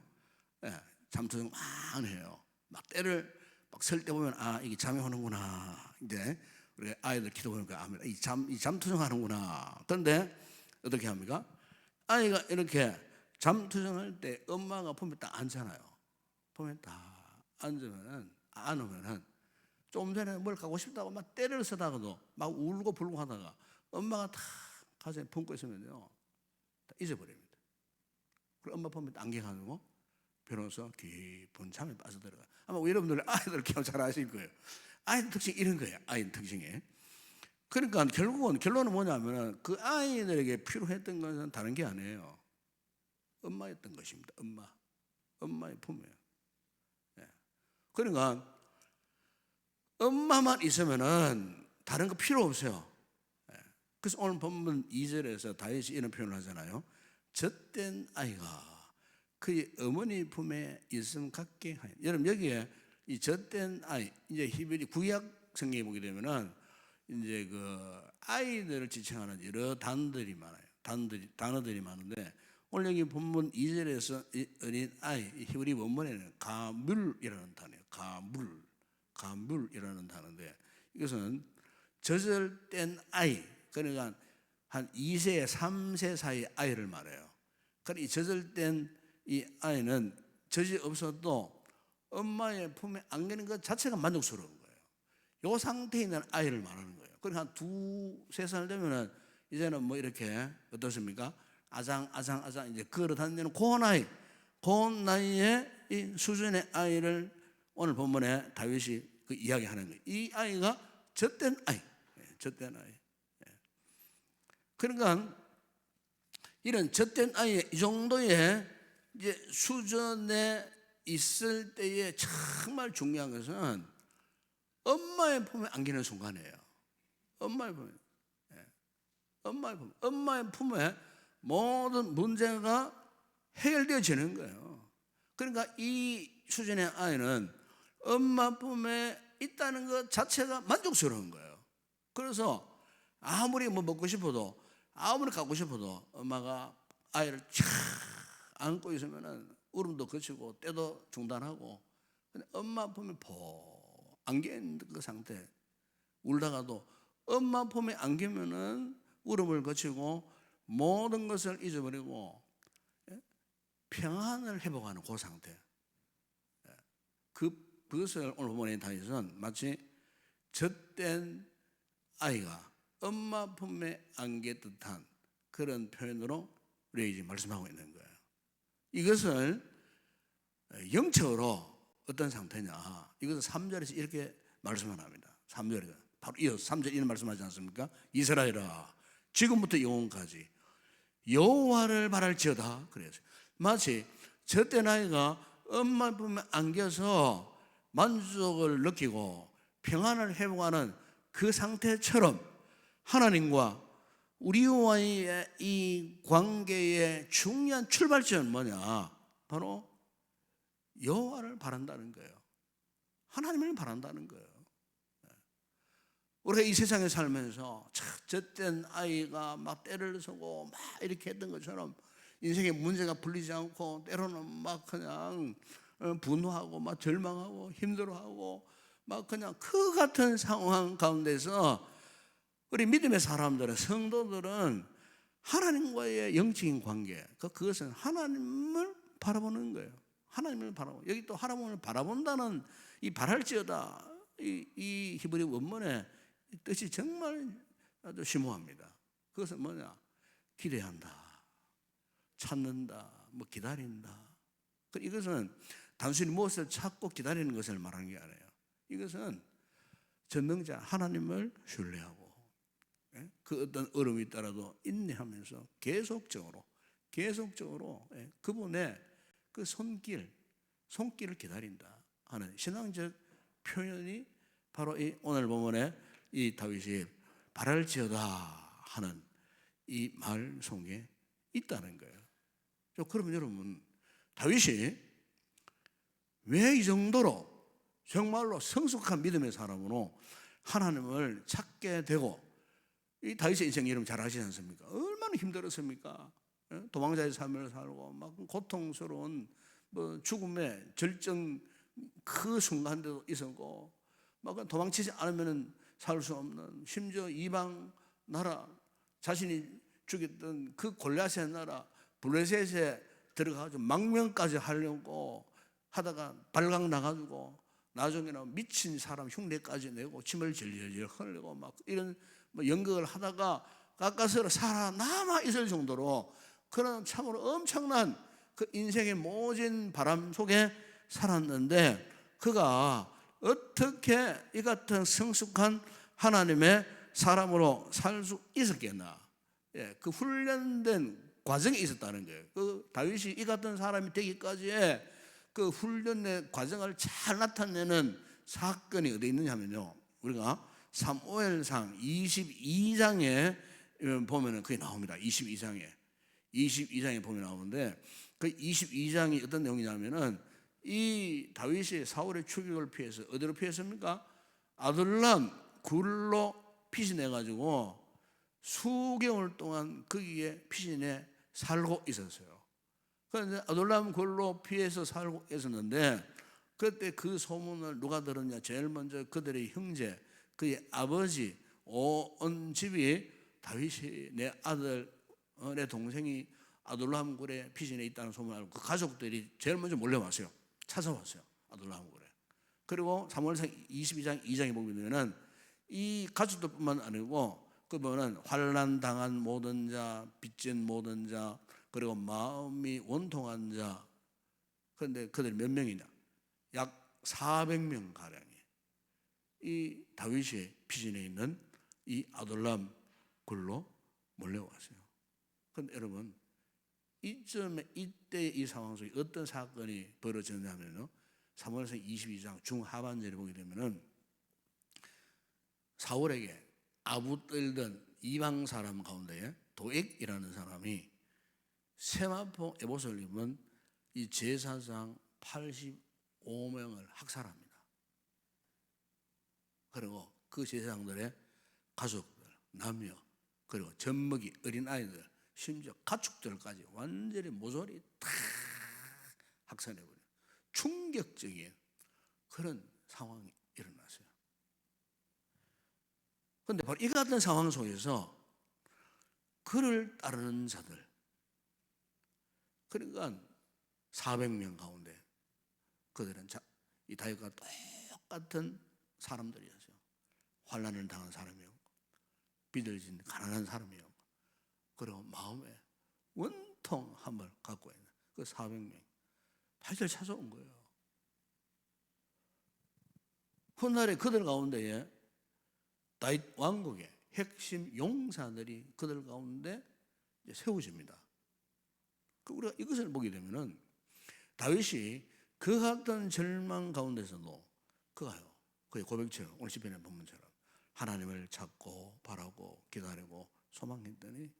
예, 잠투정 많이 해요. 막 때를 막 설 때 보면 아 이게 잠이 오는구나. 이제 우리 아이들 기도 보니까 압니다. 이 잠투정 하는구나. 그런데 어떻게 합니까? 아이가 이렇게 잠투정할 때 엄마가 보면 딱 앉잖아요. 보면 딱 앉으면은 좀 전에 뭘 갖고 싶다고 막 때를 쓰다가도 막 울고 불고 하다가 엄마가 딱 가슴에 품고 있으면요 다 잊어버립니다. 그리고 엄마 보면 안경하고 비로소 깊은 잠에 빠져들어가. 아마 여러분들 아이들 키워 잘 아실 거예요. 아이들 특징이 이런 거예요. 아이들 특징이. 그러니까 결론은 뭐냐면은 그 아이들에게 필요했던 것은 다른 게 아니에요. 엄마였던 것입니다. 엄마의 품이에요. 예. 그러니까 엄마만 있으면은 다른 거 필요 없어요. 예. 그래서 오늘 본문 2절에서 다윗이 이런 표현을 하잖아요. 젖된 아이가 그의 어머니 품에 있음 같게 하여. 여러분 여기에 이 젖된 아이, 이제 히브리 구약 성경에 보게 되면은 이제 그 아이들을 지칭하는 여러 단어들이 많아요. 단어들이 많은데 오늘 여기 본문 2절에서 어린 아이, 히브리 원문에는 가물이라는 단어예요. 가물이라는 단어인데 이것은 젖을 아이, 그러니까 한 2세, 3세 사이 아이를 말해요. 그러니까 이 젖을 이 아이는 젖이 없어도 엄마의 품에 안기는 것 자체가 만족스러운 거예요. 이 상태에 있는 아이를 말하는 거예요. 그러니까 한 2-3살 되면은 이제는 뭐 이렇게 어떻습니까? 아장 이제 걸어 다니는 그 나이에 이 수준의 아이를 오늘 본문에 다윗이 그 이야기하는 거예요. 이 아이가 젖된 아이. 그러니까 이런 젖된 아이의 이 정도의 이제 수준에 있을 때에 정말 중요한 것은 엄마의 품에 안기는 순간이에요. 엄마의 품에 모든 문제가 해결되어지는 거예요. 그러니까 이 수준의 아이는 엄마 품에 있다는 것 자체가 만족스러운 거예요. 그래서 아무리 뭐 먹고 싶어도 아무리 갖고 싶어도 엄마가 아이를 쫙 안고 있으면은 울음도 그치고 때도 중단하고 엄마 품에 푹 안겨있는 그 상태, 울다가도 엄마 품에 안기면은 울음을 거치고 모든 것을 잊어버리고 평안을 회복하는 그 상태. 그것을 오늘 본문에 다윗은 마치 젖된 아이가 엄마 품에 안겨 듯한 그런 표현으로 우리에게 말씀하고 있는 거예요. 이것을 영적으로 어떤 상태냐, 이것을 3절에서 이렇게 말씀을 합니다. 3절에 바로 이어서 3절 이런 말씀하지 않습니까? 이스라엘아 지금부터 영원까지 여호와를 바랄지어다. 그래서 마치 젖된 아이가 엄마 품에 안겨서 만족을 느끼고 평안을 회복하는 그 상태처럼 하나님과 우리와의 이 관계의 중요한 출발점은 뭐냐? 바로 여호와를 바란다는 거예요. 하나님을 바란다는 거예요. 우리가 이 세상에 살면서 젖된 아이가 막 때를 서고 막 이렇게 했던 것처럼 인생의 문제가 풀리지 않고 때로는 막 그냥 분노하고 막 절망하고 힘들어하고 막 그냥 그 같은 상황 가운데서 우리 믿음의 사람들은, 성도들은 하나님과의 영적인 관계, 그것은 하나님을 바라보는 거예요. 하나님을 바라보고, 여기 또 하나님을 바라본다는 이 바랄지어다, 이 히브리 원문의 뜻이 정말 아주 심오합니다. 그것은 뭐냐? 기대한다, 찾는다, 뭐 기다린다. 이것은 단순히 무엇을 찾고 기다리는 것을 말하는 게 아니에요. 이것은 전능자 하나님을 신뢰하고 그 어떤 어려움이 있더라도 인내하면서 계속적으로 그분의 그 손길을 기다린다 하는 신앙적 표현이 바로 이 오늘 본문에 이 다윗이 바랄지어다 하는 이 말 속에 있다는 거예요. 그러면 여러분, 다윗이 왜 이 정도로 정말로 성숙한 믿음의 사람으로 하나님을 찾게 되고, 이 다윗의 인생 여러분 잘 아시지 않습니까? 얼마나 힘들었습니까? 도망자의 삶을 살고 막 고통스러운 뭐 죽음의 절정 그 순간도 있었고, 막 도망치지 않으면 살 수 없는, 심지어 이방 나라, 자신이 죽였던 그 골리앗의 나라 블레셋에 들어가가지고 망명까지 하려고 하다가 발각 나가지고 나중에는 미친 사람 흉내까지 내고 침을 질질 흘리고 막 이런 뭐 연극을 하다가 가까스로 살아남아 있을 정도로 그런 참으로 엄청난 그 인생의 모진 바람 속에 살았는데, 그가 어떻게 이 같은 성숙한 하나님의 사람으로 살 수 있었겠나? 그 훈련된 과정이 있었다는 거예요. 그 다윗이 이 같은 사람이 되기까지의 그 훈련의 과정을 잘 나타내는 사건이 어디 있느냐면요, 우리가 사무엘상 22장에 보면은 그게 나옵니다. 22장에 22장에 보면 나오는데 그 22장이 어떤 내용이냐면은 이 다윗이 사울의 추격을 피해서 어디로 피했습니까? 아둘람 굴로 피신해 가지고 수개월 동안 거기에 피신해 살고 있었어요. 그런데 아둘람 굴로 피해서 살고 있었는데 그때 그 소문을 누가 들었냐? 제일 먼저 그들의 형제, 그의 아버지 온 집이 다윗이 내 아들, 내 동생이 아둘람 굴에 피신해 있다는 소문을 알고 그 가족들이 제일 먼저 몰려왔어요. 찾아왔어요. 아둘람 굴에. 그리고 사무엘상 22장 2장에 보면은 이 가족들뿐만 아니고 그 보면은 환난 당한 모든 자, 빚진 모든 자, 그리고 마음이 원통한 자. 그런데 그들이 몇 명이냐? 약 400명 가량이 이 다윗이 피신해 있는 이 아둘람 굴로 몰려왔어요. 그런데 여러분 이때 이 상황 속에 어떤 사건이 벌어졌냐면요, 사무엘상 22장 중하반절에 보게 되면은 사울에게 아부떨던 이방 사람 가운데 도액이라는 사람이 세마포 에봇을 입은 이 제사장 85명을 학살합니다. 그리고 그 제사장들의 가족들, 남녀, 그리고 젖먹이 어린아이들, 심지어 가축들까지 완전히 모조리 다 학살해버려요. 충격적인 그런 상황이 일어났어요. 그런데 바로 이 같은 상황 속에서 그를 따르는 자들, 그러니까 400명 가운데 그들은 이 다윗과 똑같은 사람들이었어요. 환난을 당한 사람이었고 비들진 가난한 사람이었고 그리고 마음에 원통함을 갖고 있는 그 400명 다윗을 찾아온 거예요. 훗날에 그들 가운데에 다윗 왕국의 핵심 용사들이 그들 가운데 세워집니다. 우리가 이것을 보게 되면은 다윗이 그 같은 절망 가운데서도 그가요, 그의 고백처럼 오늘 시편의 본문처럼 하나님을 찾고 바라고 기다리고 소망했더니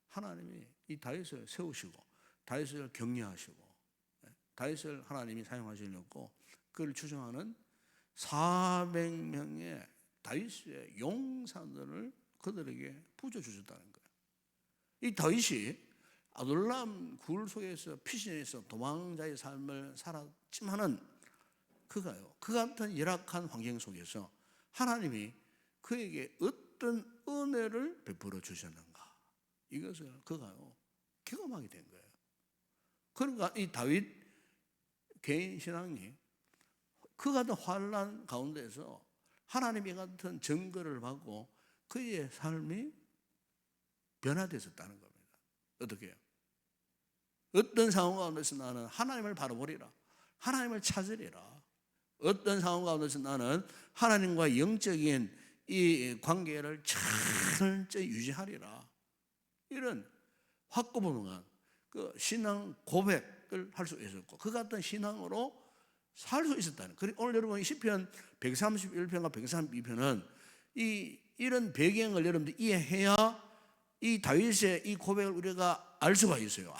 하나님이 이 다윗을 세우시고 다윗을 격려하시고 다윗을 하나님이 사용하시려고 그를 추종하는 400명의 다윗의 용사들을 그들에게 부어주셨다는 거예요. 이 다윗이 아둘람 굴 속에서 피신해서 도망자의 삶을 살았지만은 그가요, 그 같은 열악한 환경 속에서 하나님이 그에게 어떤 은혜를 베풀어 주셨는가, 이것을 그가요 경험하게 된 거예요. 그러니까 이 다윗 개인 신앙이 그 같은 환난 가운데서 하나님이 같은 증거를 받고 그의 삶이 변화되었다는 겁니다. 어떻게 해요? 어떤 상황 가운데서 나는 하나님을 바라보리라, 하나님을 찾으리라, 어떤 상황 가운데서 나는 하나님과 영적인 이 관계를 철저히 유지하리라, 이런 확고분명한 그 신앙 고백을 할 수 있었고 그 같은 신앙으로 살 수 있었다는. 그리고 오늘 여러분 시편 131편과 132편은 이런 배경을 여러분들 이해해야 이 다윗의 이 고백을 우리가 알 수가 있어요.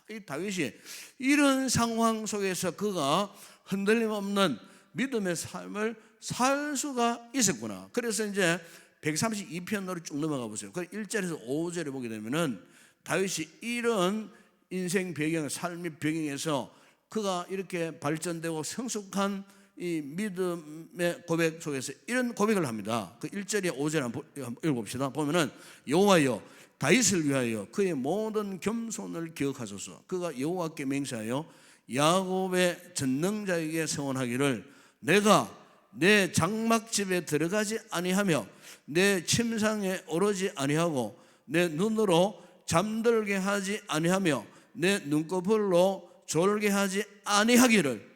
이 다윗이 이런 상황 속에서 그가 흔들림 없는 믿음의 삶을 살 수가 있었구나. 그래서 이제 132편으로 쭉 넘어가 보세요. 그 1절에서 5절에 보게 되면은 다윗이 이런 인생 배경, 삶의 배경에서 그가 이렇게 발전되고 성숙한 이 믿음의 고백 속에서 이런 고백을 합니다. 그 1절에 5절 한번 읽어봅시다. 보면은 여호와여 다윗을 위하여 그의 모든 겸손을 기억하소서. 그가 여호와께 맹세하여 야곱의 전능자에게 서원하기를 내가 내 장막집에 들어가지 아니하며 내 침상에 오르지 아니하고 내 눈으로 잠들게 하지 아니하며 내 눈꺼풀로 졸게 하지 아니하기를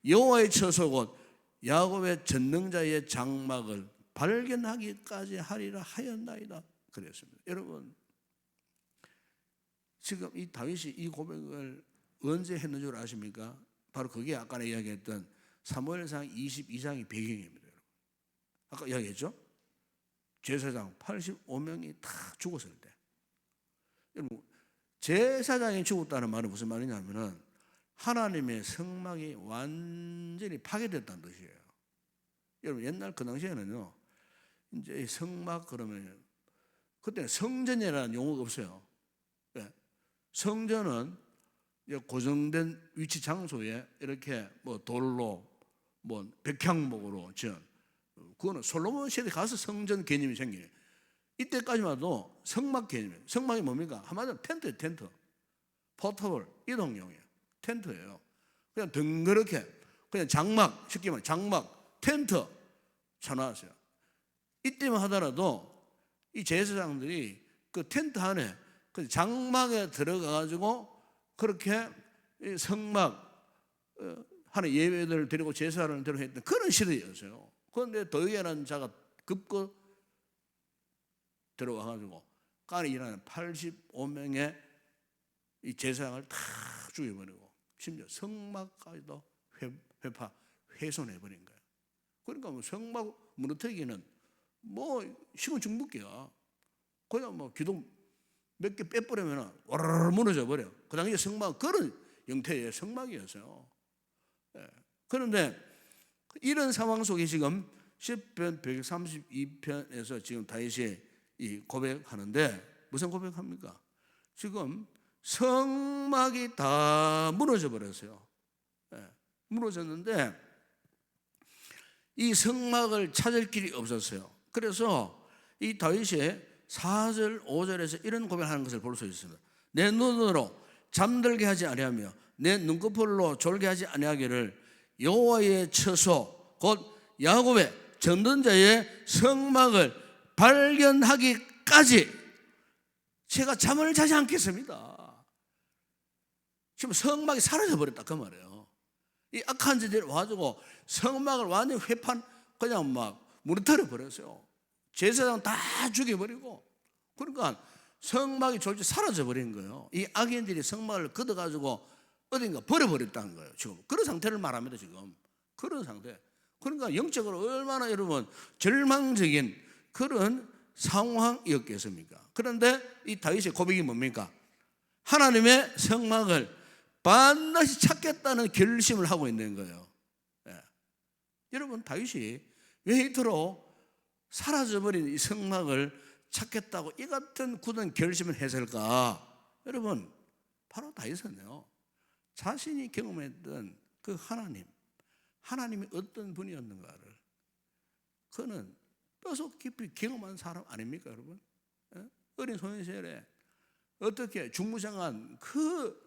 여호와의 처소 곧 야곱의 전능자의 장막을 발견하기까지 하리라 하였나이다 그랬습니다. 여러분 지금 이 다윗이 이 고백을 언제 했는 줄 아십니까? 바로 그게 아까 이야기했던 사무엘상 22장의 배경입니다. 여러분. 아까 이야기했죠? 제사장 85명이 다 죽었을 때. 여러분 제사장이 죽었다는 말은 무슨 말이냐면은 하나님의 성막이 완전히 파괴됐다는 뜻이에요. 여러분 옛날 그 당시에는요, 이제 성막 그러면 그때는 성전이라는 용어가 없어요. 네. 성전은 고정된 위치 장소에 이렇게 뭐 돌로 뭐 백향목으로 지은, 그거는 솔로몬 시대 가서 성전 개념이 생기네. 이때까지만 해도 성막 개념이에요. 성막이 뭡니까? 한마디로 텐트예요. 텐트. 포터블 이동용이에요. 텐트예요. 그냥 덩그렇게 그냥 장막, 쉽게 말해 장막, 텐트 쳐놨어요. 이때만 하더라도 이 제사장들이 그 텐트 안에 그 장막에 들어가 가지고 그렇게 성막 하는 예배들을 드리고 제사를 드리고 했던 그런 시대였어요. 그런데 더이라는 자가 급거 들어와 가지고 깐에 일하는 85명의 이 제사장을 다 죽여버리고 심지어 성막까지도 훼손해버린 거예요. 그러니까 뭐 성막 무너뜨리기는 뭐 식은 죽 먹기야. 그냥 뭐 기둥 몇 개 빼버리면 와르르 무너져 버려. 그 당시에 성막 그런 형태의 성막이었어요. 그런데 이런 상황 속에 지금 시편 132편에서 지금 다윗이 이 고백하는데 무슨 고백합니까? 지금 성막이 다 무너져 버렸어요. 무너졌는데 이 성막을 찾을 길이 없었어요. 그래서 이 다윗이 4절 5절에서 이런 고백하는 것을 볼 수 있습니다. 내 눈으로 잠들게 하지 아니하며 내 눈꺼풀로 졸게 하지 아니하기를 여호와의 처소 곧 야곱의 전전자의 성막을 발견하기까지 제가 잠을 자지 않겠습니다. 지금 성막이 사라져 버렸다 그 말이에요. 이 악한 자들이 와가지고 성막을 완전히 회판 그냥 막 무너뜨려 버렸어요. 제사장 다 죽여버리고, 그러니까 성막이 졸지 사라져 버린 거예요. 이 악인들이 성막을 걷어가지고 어딘가 버려버렸다는 거예요. 지금 그런 상태를 말합니다. 지금 그런 상태. 그러니까 영적으로 얼마나 여러분 절망적인 그런 상황이었겠습니까? 그런데 이 다윗의 고백이 뭡니까? 하나님의 성막을 반드시 찾겠다는 결심을 하고 있는 거예요. 여러분 다윗이 왜 이토록 사라져버린 이 성막을 찾겠다고 이 같은 굳은 결심을 했을까? 여러분 바로 다윗은요, 자신이 경험했던 그 하나님이 어떤 분이었는가를 그는 뼈속 깊이 경험한 사람 아닙니까 여러분? 어린 소년 시절에 어떻게 중무장한 그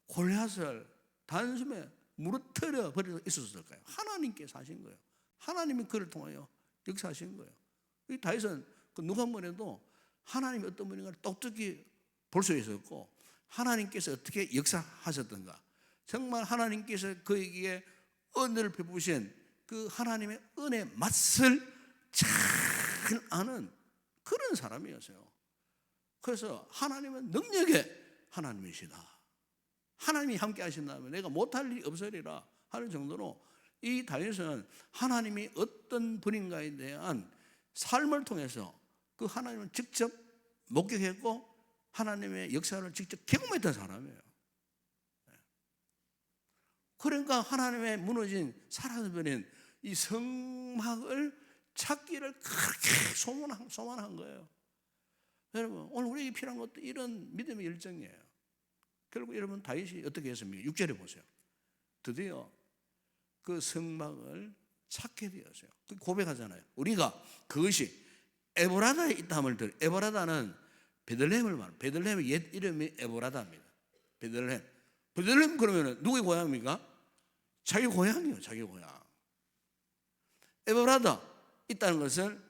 골리앗을 단숨에 무너뜨려 버릴 수 있었을까요? 하나님께서 하신 거예요. 하나님이 그를 통하여 역사하신 거예요. 이 다윗은 그 누가 뭐래도 하나님이 어떤 분인가를 똑똑히 볼 수 있었고, 하나님께서 어떻게 역사하셨던가, 정말 하나님께서 그에게 은혜를 베푸신 그 하나님의 은혜 맛을 잘 아는 그런 사람이었어요. 그래서 하나님은 능력의 하나님이시다. 하나님이 함께 하신다면 내가 못할 일이 없으리라 하는 정도로 이 다윗은 하나님이 어떤 분인가에 대한 삶을 통해서 그 하나님을 직접 목격했고 하나님의 역사를 직접 경험했던 사람이에요. 그러니까 하나님의 무너진 사라져버린 이 성막을 찾기를 그렇게 소원한 거예요. 여러분 오늘 우리에게 필요한 것도 이런 믿음의 열정이에요. 결국 여러분 다윗이 어떻게 했습니까? 6절에 보세요. 드디어 그 성막을 찾게 되었어요. 고백하잖아요. 우리가 그것이 에보라다에 있다 함을 들. 에보라다는 베들레헴을 말합니다. 베들레헴의 옛 이름이 에보라다입니다. 베들레헴 그러면 누구의 고향입니까? 자기 고향이에요. 자기 고향. 에보라다 있다는 것을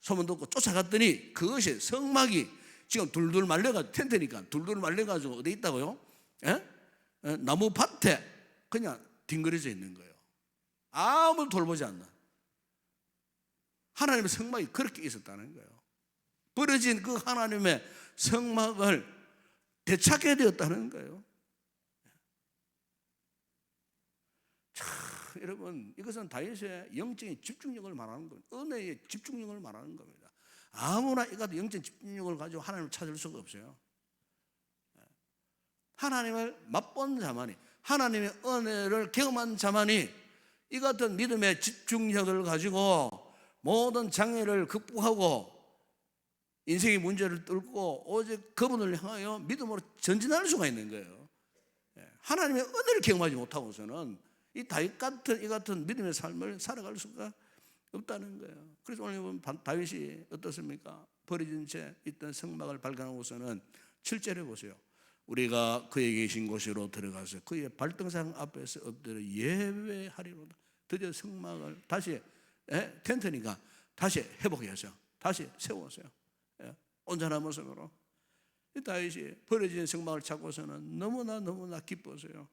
소문 듣고 쫓아갔더니 그것이 성막이 지금 둘둘 말려가지고 텐트니까 둘둘 말려가지고 어디 있다고요? 나무 밭에 그냥 뒹그려져 있는 거예요. 아무도 돌보지 않는 하나님의 성막이 그렇게 있었다는 거예요. 버려진 그 하나님의 성막을 되찾게 되었다는 거예요. 자, 여러분 이것은 다윗의 영적인 집중력을 말하는 겁니다. 은혜의 집중력을 말하는 겁니다. 아무나 이 같은 영적 집중력을 가지고 하나님을 찾을 수가 없어요. 하나님을 맛본 자만이, 하나님의 은혜를 경험한 자만이 이 같은 믿음의 집중력을 가지고 모든 장애를 극복하고 인생의 문제를 뚫고 오직 그분을 향하여 믿음으로 전진할 수가 있는 거예요. 하나님의 은혜를 경험하지 못하고서는 이 다윗 같은 이 같은 믿음의 삶을 살아갈 수가 없다는 거예요. 그래서 오늘 보면 다윗이 어떻습니까? 버려진 채 있던 성막을 발견하고서는 7절에 보세요. 우리가 그에게 계신 곳으로 들어가서 그의 발등상 앞에서 엎드려 예배하리로다. 드디어 성막을 다시 텐트니까 다시 회복해서 다시 세웠어요. 온전한 모습으로. 다윗이 버려진 성막을 찾고서는 너무나 기뻤어요.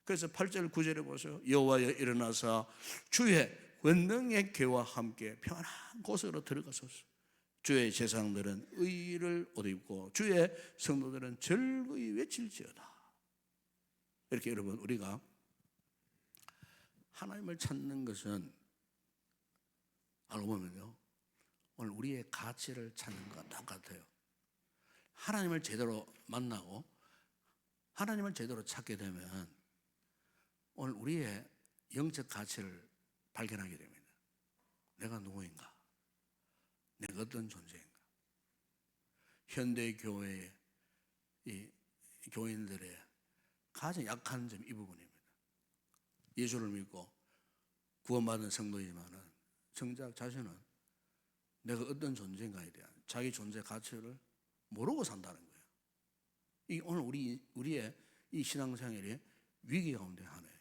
그래서 8절 9절에 보세요. 여호와여 일어나사 주의 권능의 궤와 함께 평안한 곳으로 들어가소서. 주의 제사장들은 의를 옷 입고 주의 성도들은 즐거이 외칠지어다. 이렇게 여러분, 우리가 하나님을 찾는 것은 알고 보면요, 오늘 우리의 가치를 찾는 것과 똑같아요. 하나님을 제대로 만나고 하나님을 제대로 찾게 되면 오늘 우리의 영적 가치를 발견하게 됩니다. 내가 누구인가? 내가 어떤 존재인가? 현대 교회의 이 교인들의 가장 약한 점이 이 부분입니다. 예수를 믿고 구원받은 성도이지만은 정작 자신은 내가 어떤 존재인가에 대한 자기 존재 가치를 모르고 산다는 거예요. 이 오늘 우리의 이 신앙생활의 위기 가운데 하나예요.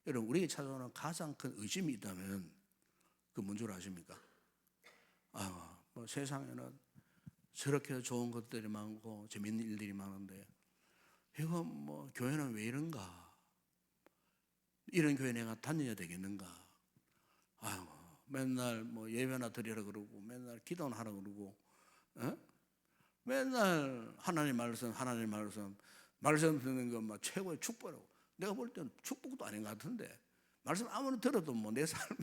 여러분, 우리에게 찾아오는 가장 큰 의심이 있다면 그 뭔 줄 아십니까? 뭐 세상에는 저렇게 좋은 것들이 많고 재밌는 일들이 많은데 이거 뭐 교회는 왜 이런가? 이런 교회 내가 다녀야 되겠는가? 맨날 뭐 예배나 드리라 그러고 맨날 기도나 하라 그러고 맨날 하나님 말씀 말씀 듣는 건 막 최고의 축복이라고. 내가 볼 때는 축복도 아닌 것 같은데 말씀 아무리 들어도 뭐 내 삶에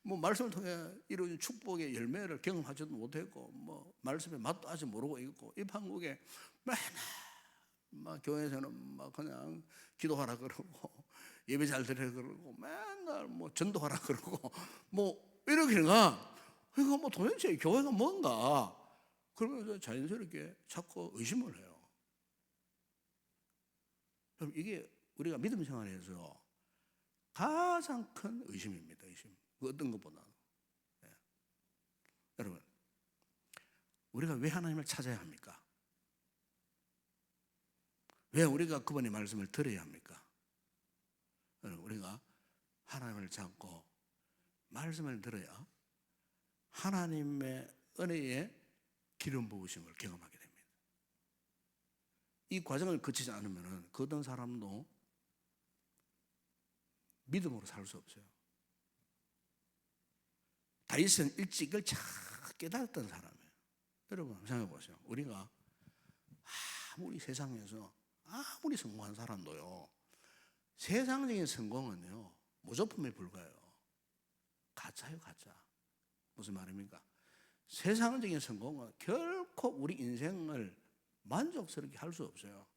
뭐 말씀을 통해 이루어진 축복의 열매를 경험하지도 못했고 뭐 말씀의 맛도 아직 모르고 있고 이 한국에 맨날 막 교회에서는 막 그냥 기도하라 그러고 예배 잘 드리라 그러고 맨날 뭐 전도하라 그러고 뭐 이러기가 이거 뭐 도대체 교회가 뭔가 그러면서 자연스럽게 자꾸 의심을 해요. 그럼 이게 우리가 믿음 생활에서 가장 큰 의심입니다. 의심. 어떤 것보다. 여러분, 우리가 왜 하나님을 찾아야 합니까? 왜 우리가 그분의 말씀을 들어야 합니까? 여러분, 우리가 하나님을 찾고 말씀을 들어야 하나님의 은혜의 기름 부으심을 경험하게 됩니다. 이 과정을 거치지 않으면 그 어떤 사람도 믿음으로 살 수 없어요. 다윗은 일찍 이걸 잘 깨달았던 사람이에요. 여러분 생각해 보세요. 우리가 아무리 세상에서 아무리 성공한 사람도요, 세상적인 성공은요 모조품에 불과해요. 가짜요, 가짜. 무슨 말입니까? 세상적인 성공은 결코 우리 인생을 만족스럽게 할 수 없어요.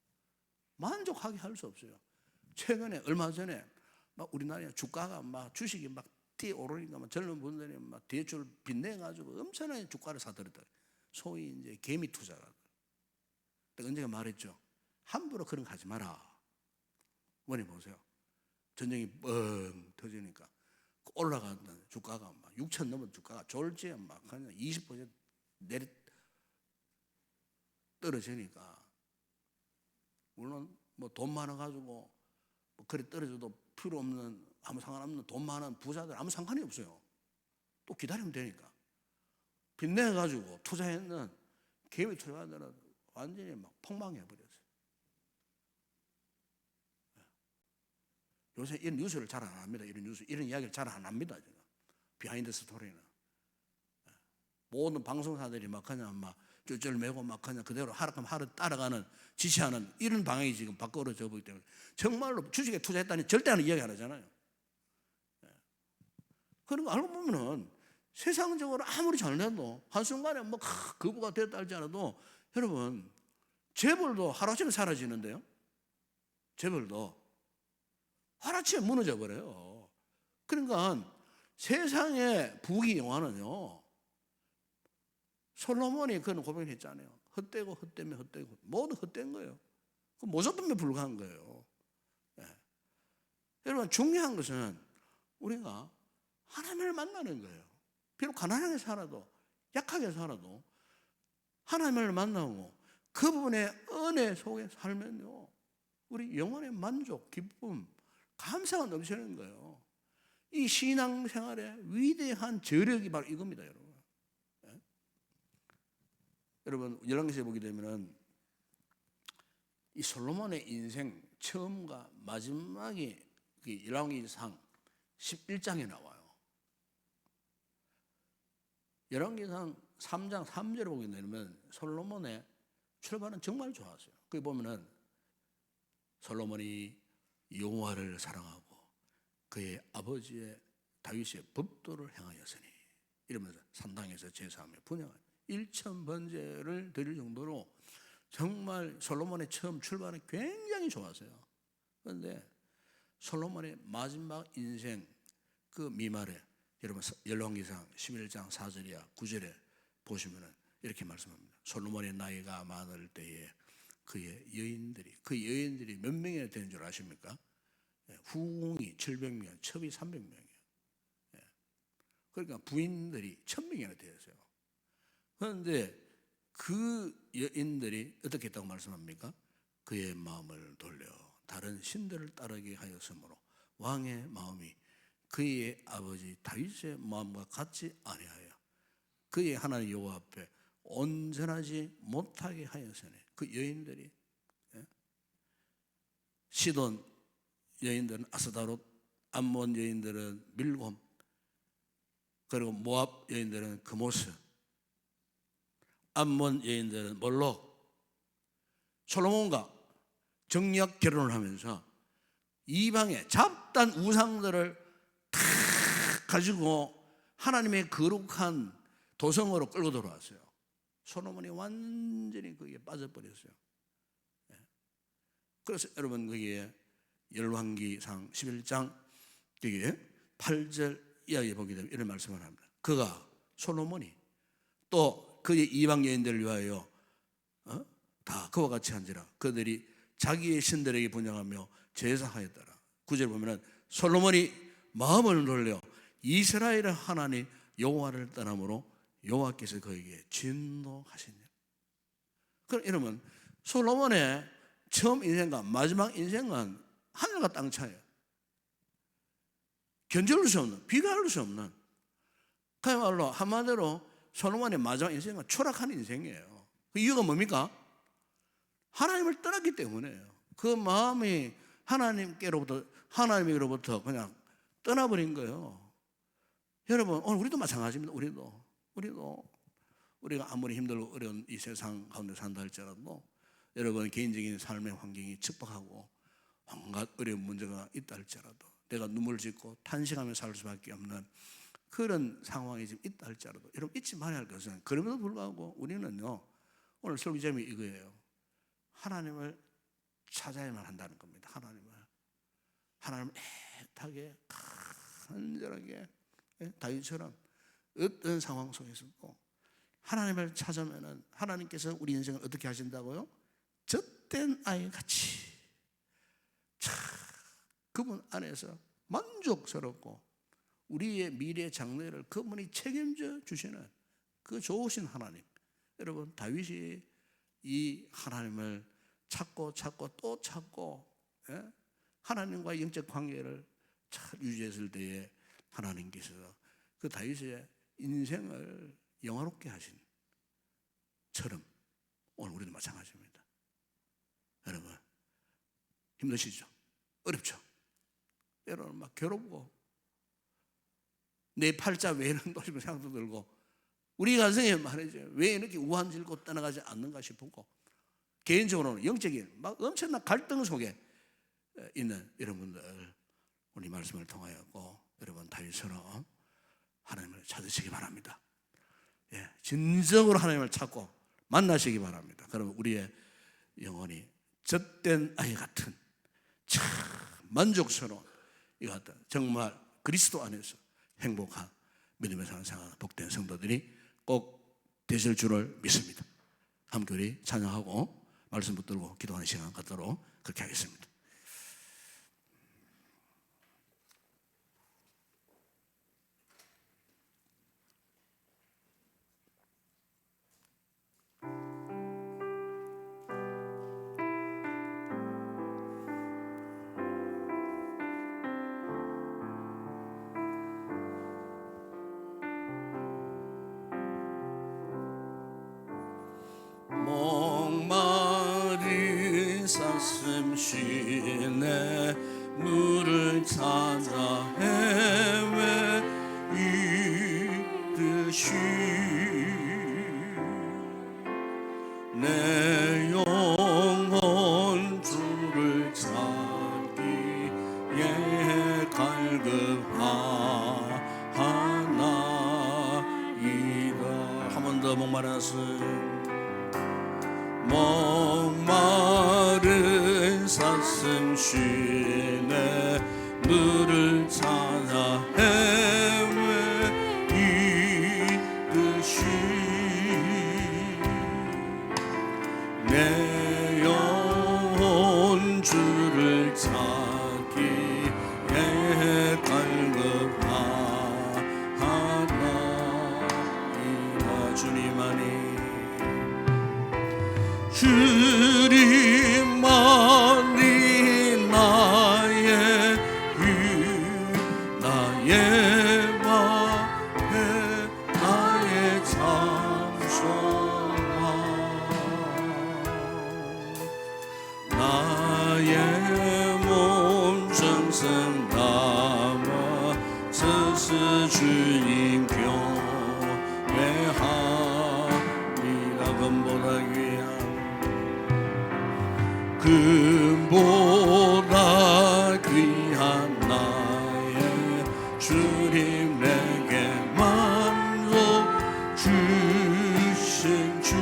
만족하게 할 수 없어요. 최근에 얼마 전에 막 우리나라에 주가가 막 주식이 막 뛰어오르니까 막 젊은 분들이 막 대출 빚내가지고 엄청나게 주가를 사들였다. 소위 이제 개미 투자가. 언제가 말했죠. 함부로 그런 거 하지 마라. 원해 보세요. 전쟁이 뻥 터지니까 올라가던 주가가 막 6천 넘은 주가가 졸지에 막 그냥 20% 내리 떨어지니까 물론 뭐 돈 많아가지고 뭐 그래 떨어져도 필요 없는 아무 상관없는 돈 많은 부자들 아무 상관이 없어요. 또 기다리면 되니까 빚내가지고 투자했는 개미 투자자들은 완전히 막 폭망해버렸어요. 요새 이런 뉴스를 잘 안 합니다. 이런 이야기를 잘 안 합니다. 제가. 비하인드 스토리는 모든 방송사들이 막 그냥 막 쫄쫄매고 막 그냥 그대로 하루 따라가는 지시하는 이런 방향이 지금 바꿔져 보기 때문에 정말로 주식에 투자했다니 절대 하는 이야기 안 하잖아요. 그런 거 알고 보면은 세상적으로 아무리 잘해도 한순간에 뭐 거부가 됐다 할지 않아도 여러분 재벌도 하루아침에 사라지는데요. 재벌도 하루아침에 무너져 버려요. 그러니까 세상의 부귀 영화는요, 솔로몬이 그런 고백을 했잖아요. 헛되고 헛되면 헛되고 모두 헛된 거예요. 그 모조품에 불과한 거예요. 예. 여러분, 중요한 것은 우리가 하나님을 만나는 거예요. 비록 가난하게 살아도, 약하게 살아도 하나님을 만나고 그분의 은혜 속에 살면요, 우리 영혼의 만족, 기쁨, 감사가 넘치는 거예요. 이 신앙생활의 위대한 저력이 바로 이겁니다, 여러분. 예? 여러분, 열왕기서에 보게 되면은 이 솔로몬의 인생 처음과 마지막이 열왕기상 11장에 나와요. 열왕기상 3장 3절을 보게 되면 솔로몬의 출발은 정말 좋았어요. 거기 보면은 솔로몬이 여호와를 사랑하고 그의 아버지의 다윗의 법도를 행하였으니, 이러면서 산당에서 제사하며 분향한 1000번제를 드릴 정도로 정말 솔로몬의 처음 출발은 굉장히 좋았어요. 그런데 솔로몬의 마지막 인생 그 미말에, 여러분 열왕기상 11장 4절이야 9절에 보시면은 이렇게 말씀합니다. 솔로몬의 나이가 많을 때에 그의 여인들이 몇 명이나 되는 줄 아십니까? 후궁이 700명, 첩이 300명이에요. 그러니까 부인들이 1000명이나 되었어요. 그런데 그 여인들이 어떻게 했다고 말씀합니까? 그의 마음을 돌려 다른 신들을 따르게 하였으므로 왕의 마음이 그의 아버지 다윗의 마음과 같지 아니하여 그의 하나님 여호와 앞에 온전하지 못하게 하였으니, 그 여인들이, 시돈 여인들은 아스다롯, 암몬 여인들은 밀곰, 그리고 모압 여인들은 그모스, 암몬 여인들은 몰록, 솔로몬과 정략 결혼을 하면서 이방의 잡단 우상들을 다 가지고 하나님의 거룩한 도성으로 끌고 들어왔어요. 솔로몬이 완전히 거기에 빠져버렸어요. 그래서 여러분, 거기에 열왕기상 11장 여기에 8절 이하에 보게 되면 이런 말씀을 합니다. 그가, 솔로몬이 또 그의 이방 여인들을 위하여 다 그와 같이 한지라 그들이 자기의 신들에게 분향하며 제사하였더라. 9절 보면은 솔로몬이 마음을 돌려 이스라엘의 하나님 여호와를 떠남으로 여호와께서 그에게 진노하시니. 그럼 여러분, 솔로몬의 처음 인생과 마지막 인생은 하늘과 땅 차이에요. 견줄 수 없는, 비교할 수 없는, 그야말로 한마디로 솔로몬의 마지막 인생은 추락한 인생이에요. 그 이유가 뭡니까? 하나님을 떠났기 때문에요. 그 마음이 하나님으로부터 그냥 떠나버린 거예요. 여러분, 오늘 우리도 마찬가지입니다. 우리가 아무리 힘들고 어려운 이 세상 가운데 산다 할지라도, 여러분 개인적인 삶의 환경이 척박하고 온갖 어려운 문제가 있다 할지라도, 내가 눈물 짓고 탄식하며 살 수밖에 없는 그런 상황이 지금 있다 할지라도, 여러분 잊지 말아야 할 것은, 그럼에도 불구하고 우리는요, 오늘 설교 제목이 이거예요. 하나님을 찾아야만 한다는 겁니다. 하나님을 애타게 간절하게, 다윗처럼 어떤 상황 속에서도 하나님을 찾으면은 하나님께서 우리 인생을 어떻게 하신다고요? 젖된 아이같이 그분 안에서 만족스럽고 우리의 미래 장래를 그분이 책임져 주시는 그 좋으신 하나님. 여러분, 다윗이 이 하나님을 찾고 또 찾고, 하나님과의 영적 관계를 잘 유지했을 때에 하나님께서 그 다윗의 인생을 영화롭게 하신 처럼 오늘 우리도 마찬가지입니다. 여러분, 힘드시죠? 어렵죠? 여러분 막 괴롭고 내 팔자 왜 이런 도시고 생각도 들고, 우리 가정에 말이죠, 왜 이렇게 우한질고 떠나가지 않는가 싶고, 개인적으로는 영적인 막 엄청난 갈등 속에 있는 여러분들, 우리 말씀을 통하였고 여러분 다윗처럼 하나님을 찾으시기 바랍니다. 진정으로 하나님을 찾고 만나시기 바랍니다. 그러면 우리의 영혼이 젖된 아이 같은 참 만족스러운 이 같다. 정말 그리스도 안에서 행복한 믿음의 삶을 살아가는 복된 성도들이 꼭 되실 줄을 믿습니다. 함께 우리 찬양하고 말씀 붙들고 기도하는 시간 갖도록 그렇게 하겠습니다. 목마른 사슴 쉬네 물을 찾아 헤매이듯이 내 영혼 주를 찾기에 갈급하나이다. 한 번 더 목마른 목마른 사슴 쉬네 물을 찾아 헤매이듯이 내 영혼 주를 찾기에 갈급하나이다. 주님만이 나의 방패 나의 참소망 나의 몸 정성 담아 스스 주님 경외하리라. 금보다 귀한 금보다 귀한 나의 주님 내게 만족 주신 주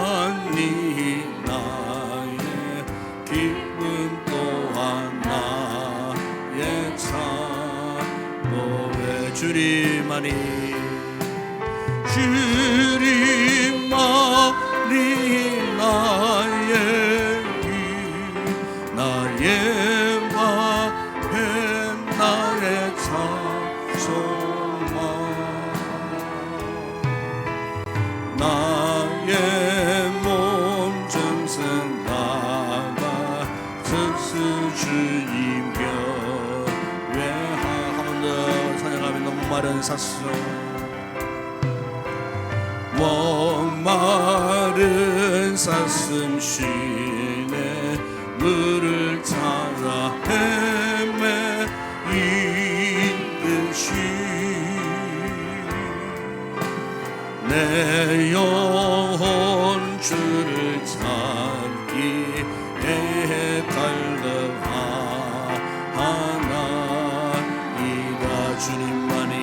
당신만이 나의 기쁨 또한 나의 참고의 주님만이 나의 방패 나의 참소망 나의 몸 정성 담아 스스 주님 경외하. 한 번 더 찬양하며 목마른 사슴 목마른 사슴 쉬네 물을 찾아 헤매이듯이 내 영혼 주를 찾기에 갈급하나이다. 주님만이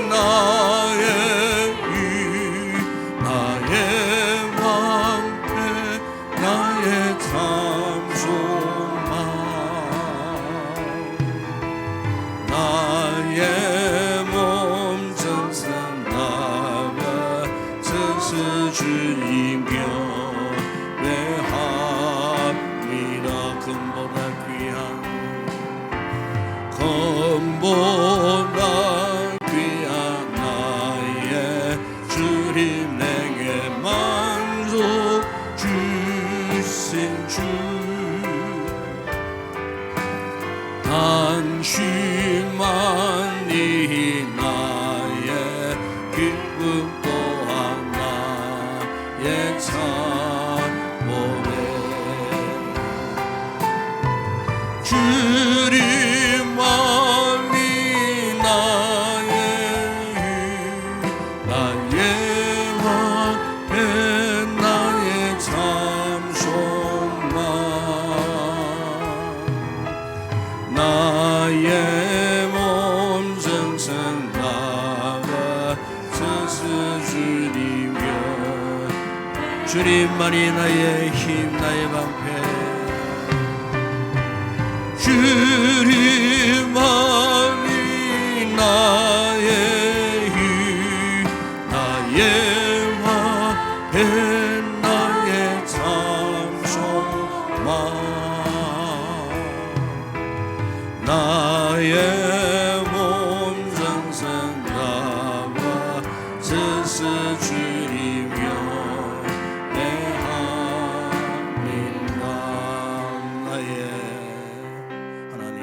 나의 방패 나의 참소망 나의 몸 정성 담아 스스 주님 경외합니다. 금보다 귀한 나의 주님 내게 만족 주신 주 당신만이 나의 기쁨 또한 나의 참고의 주님만이 나의 방패 나의 참소망 나의 몸 정성 담아 주님만이 나의 힘 나의 방패 주님만이 나의 힘 나의 화해 나의 참소망 나의 몸 전생 나와 스스 주리며 내 하늘과 나의 하나님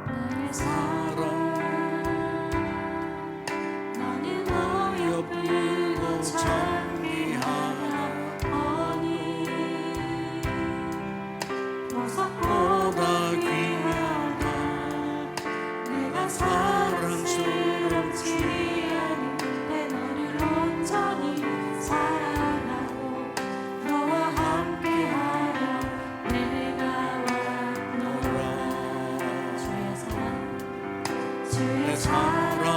나의 사랑 나는 너의 불고 찬미하나 아니 보석보다 귀하다 내가 사랑스럽지 않은데 너를 온전히 사랑하고 너와 함께하려 내가 왔노라 주의 사랑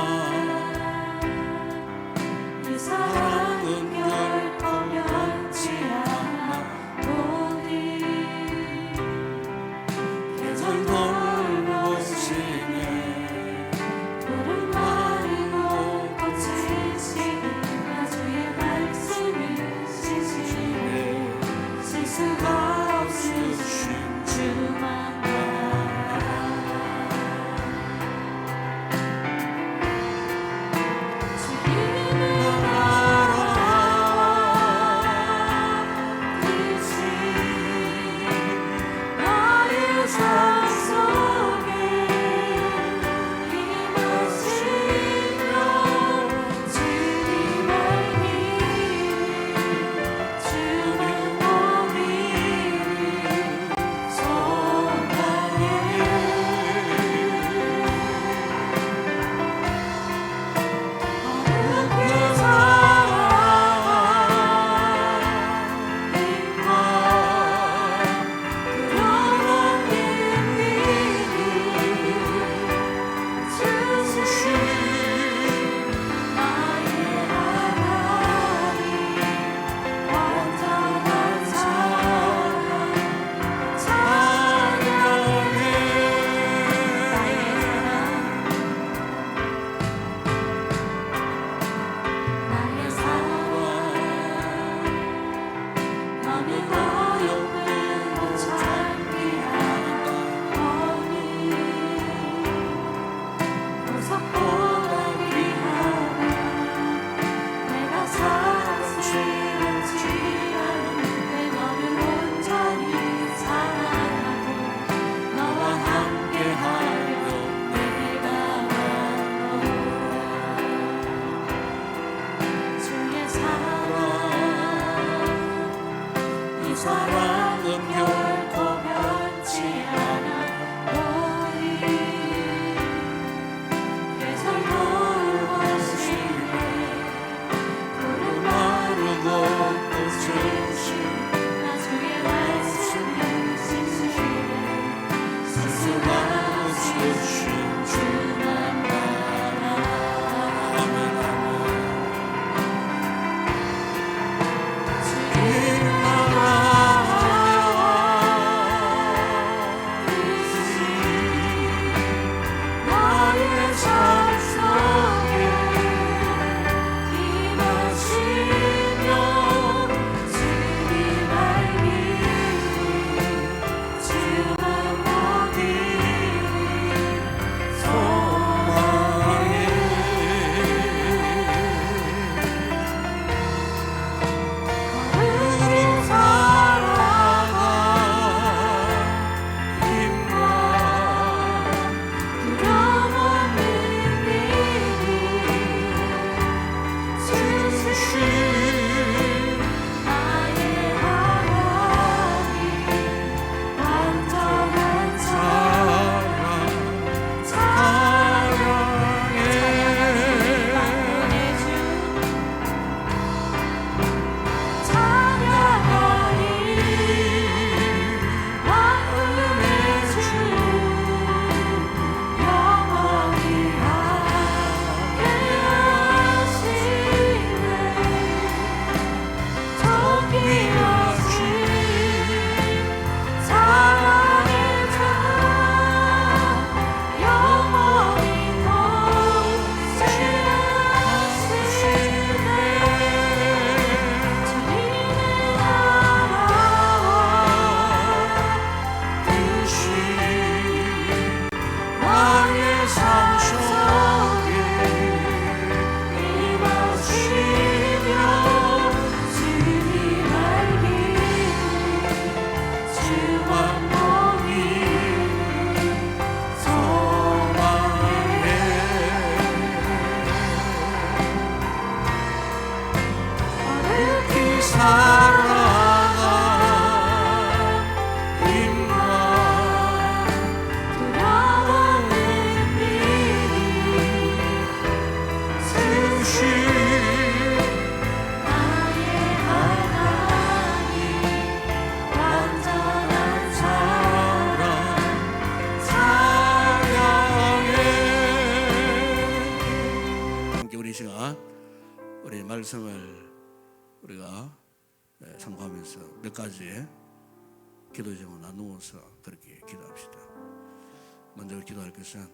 이 사랑은 결코 변치 않아 오니 계절 돌보시네 푸른 마르고 꽃이 지는 나 주의 말씀이 지시네 실수가 없으신 주만 주님 나라 우리 말씀을 우리가 참고하면서 몇 가지 기도 제목 나누어서 그렇게 기도합시다. 먼저 기도할 것은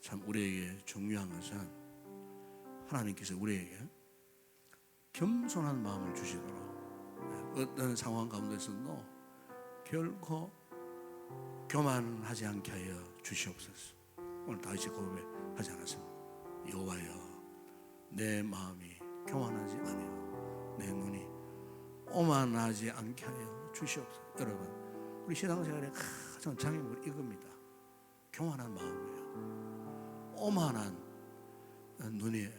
참 우리에게 중요한 것은 하나님께서 우리에게 겸손한 마음을 주시도록 어떤 상황 가운데서도 결코 교만하지 않게 하여 주시옵소서. 오늘 다윗이 고백하지 않았습니다. 여호와여, 내 마음이 교만하지 아니하고 내 눈이 오만하지 않게 하여 주시옵소서. 여러분, 우리 신앙생활의 가장 장애물이 이겁니다. 교만한 마음이에요. 오만한 눈이에요.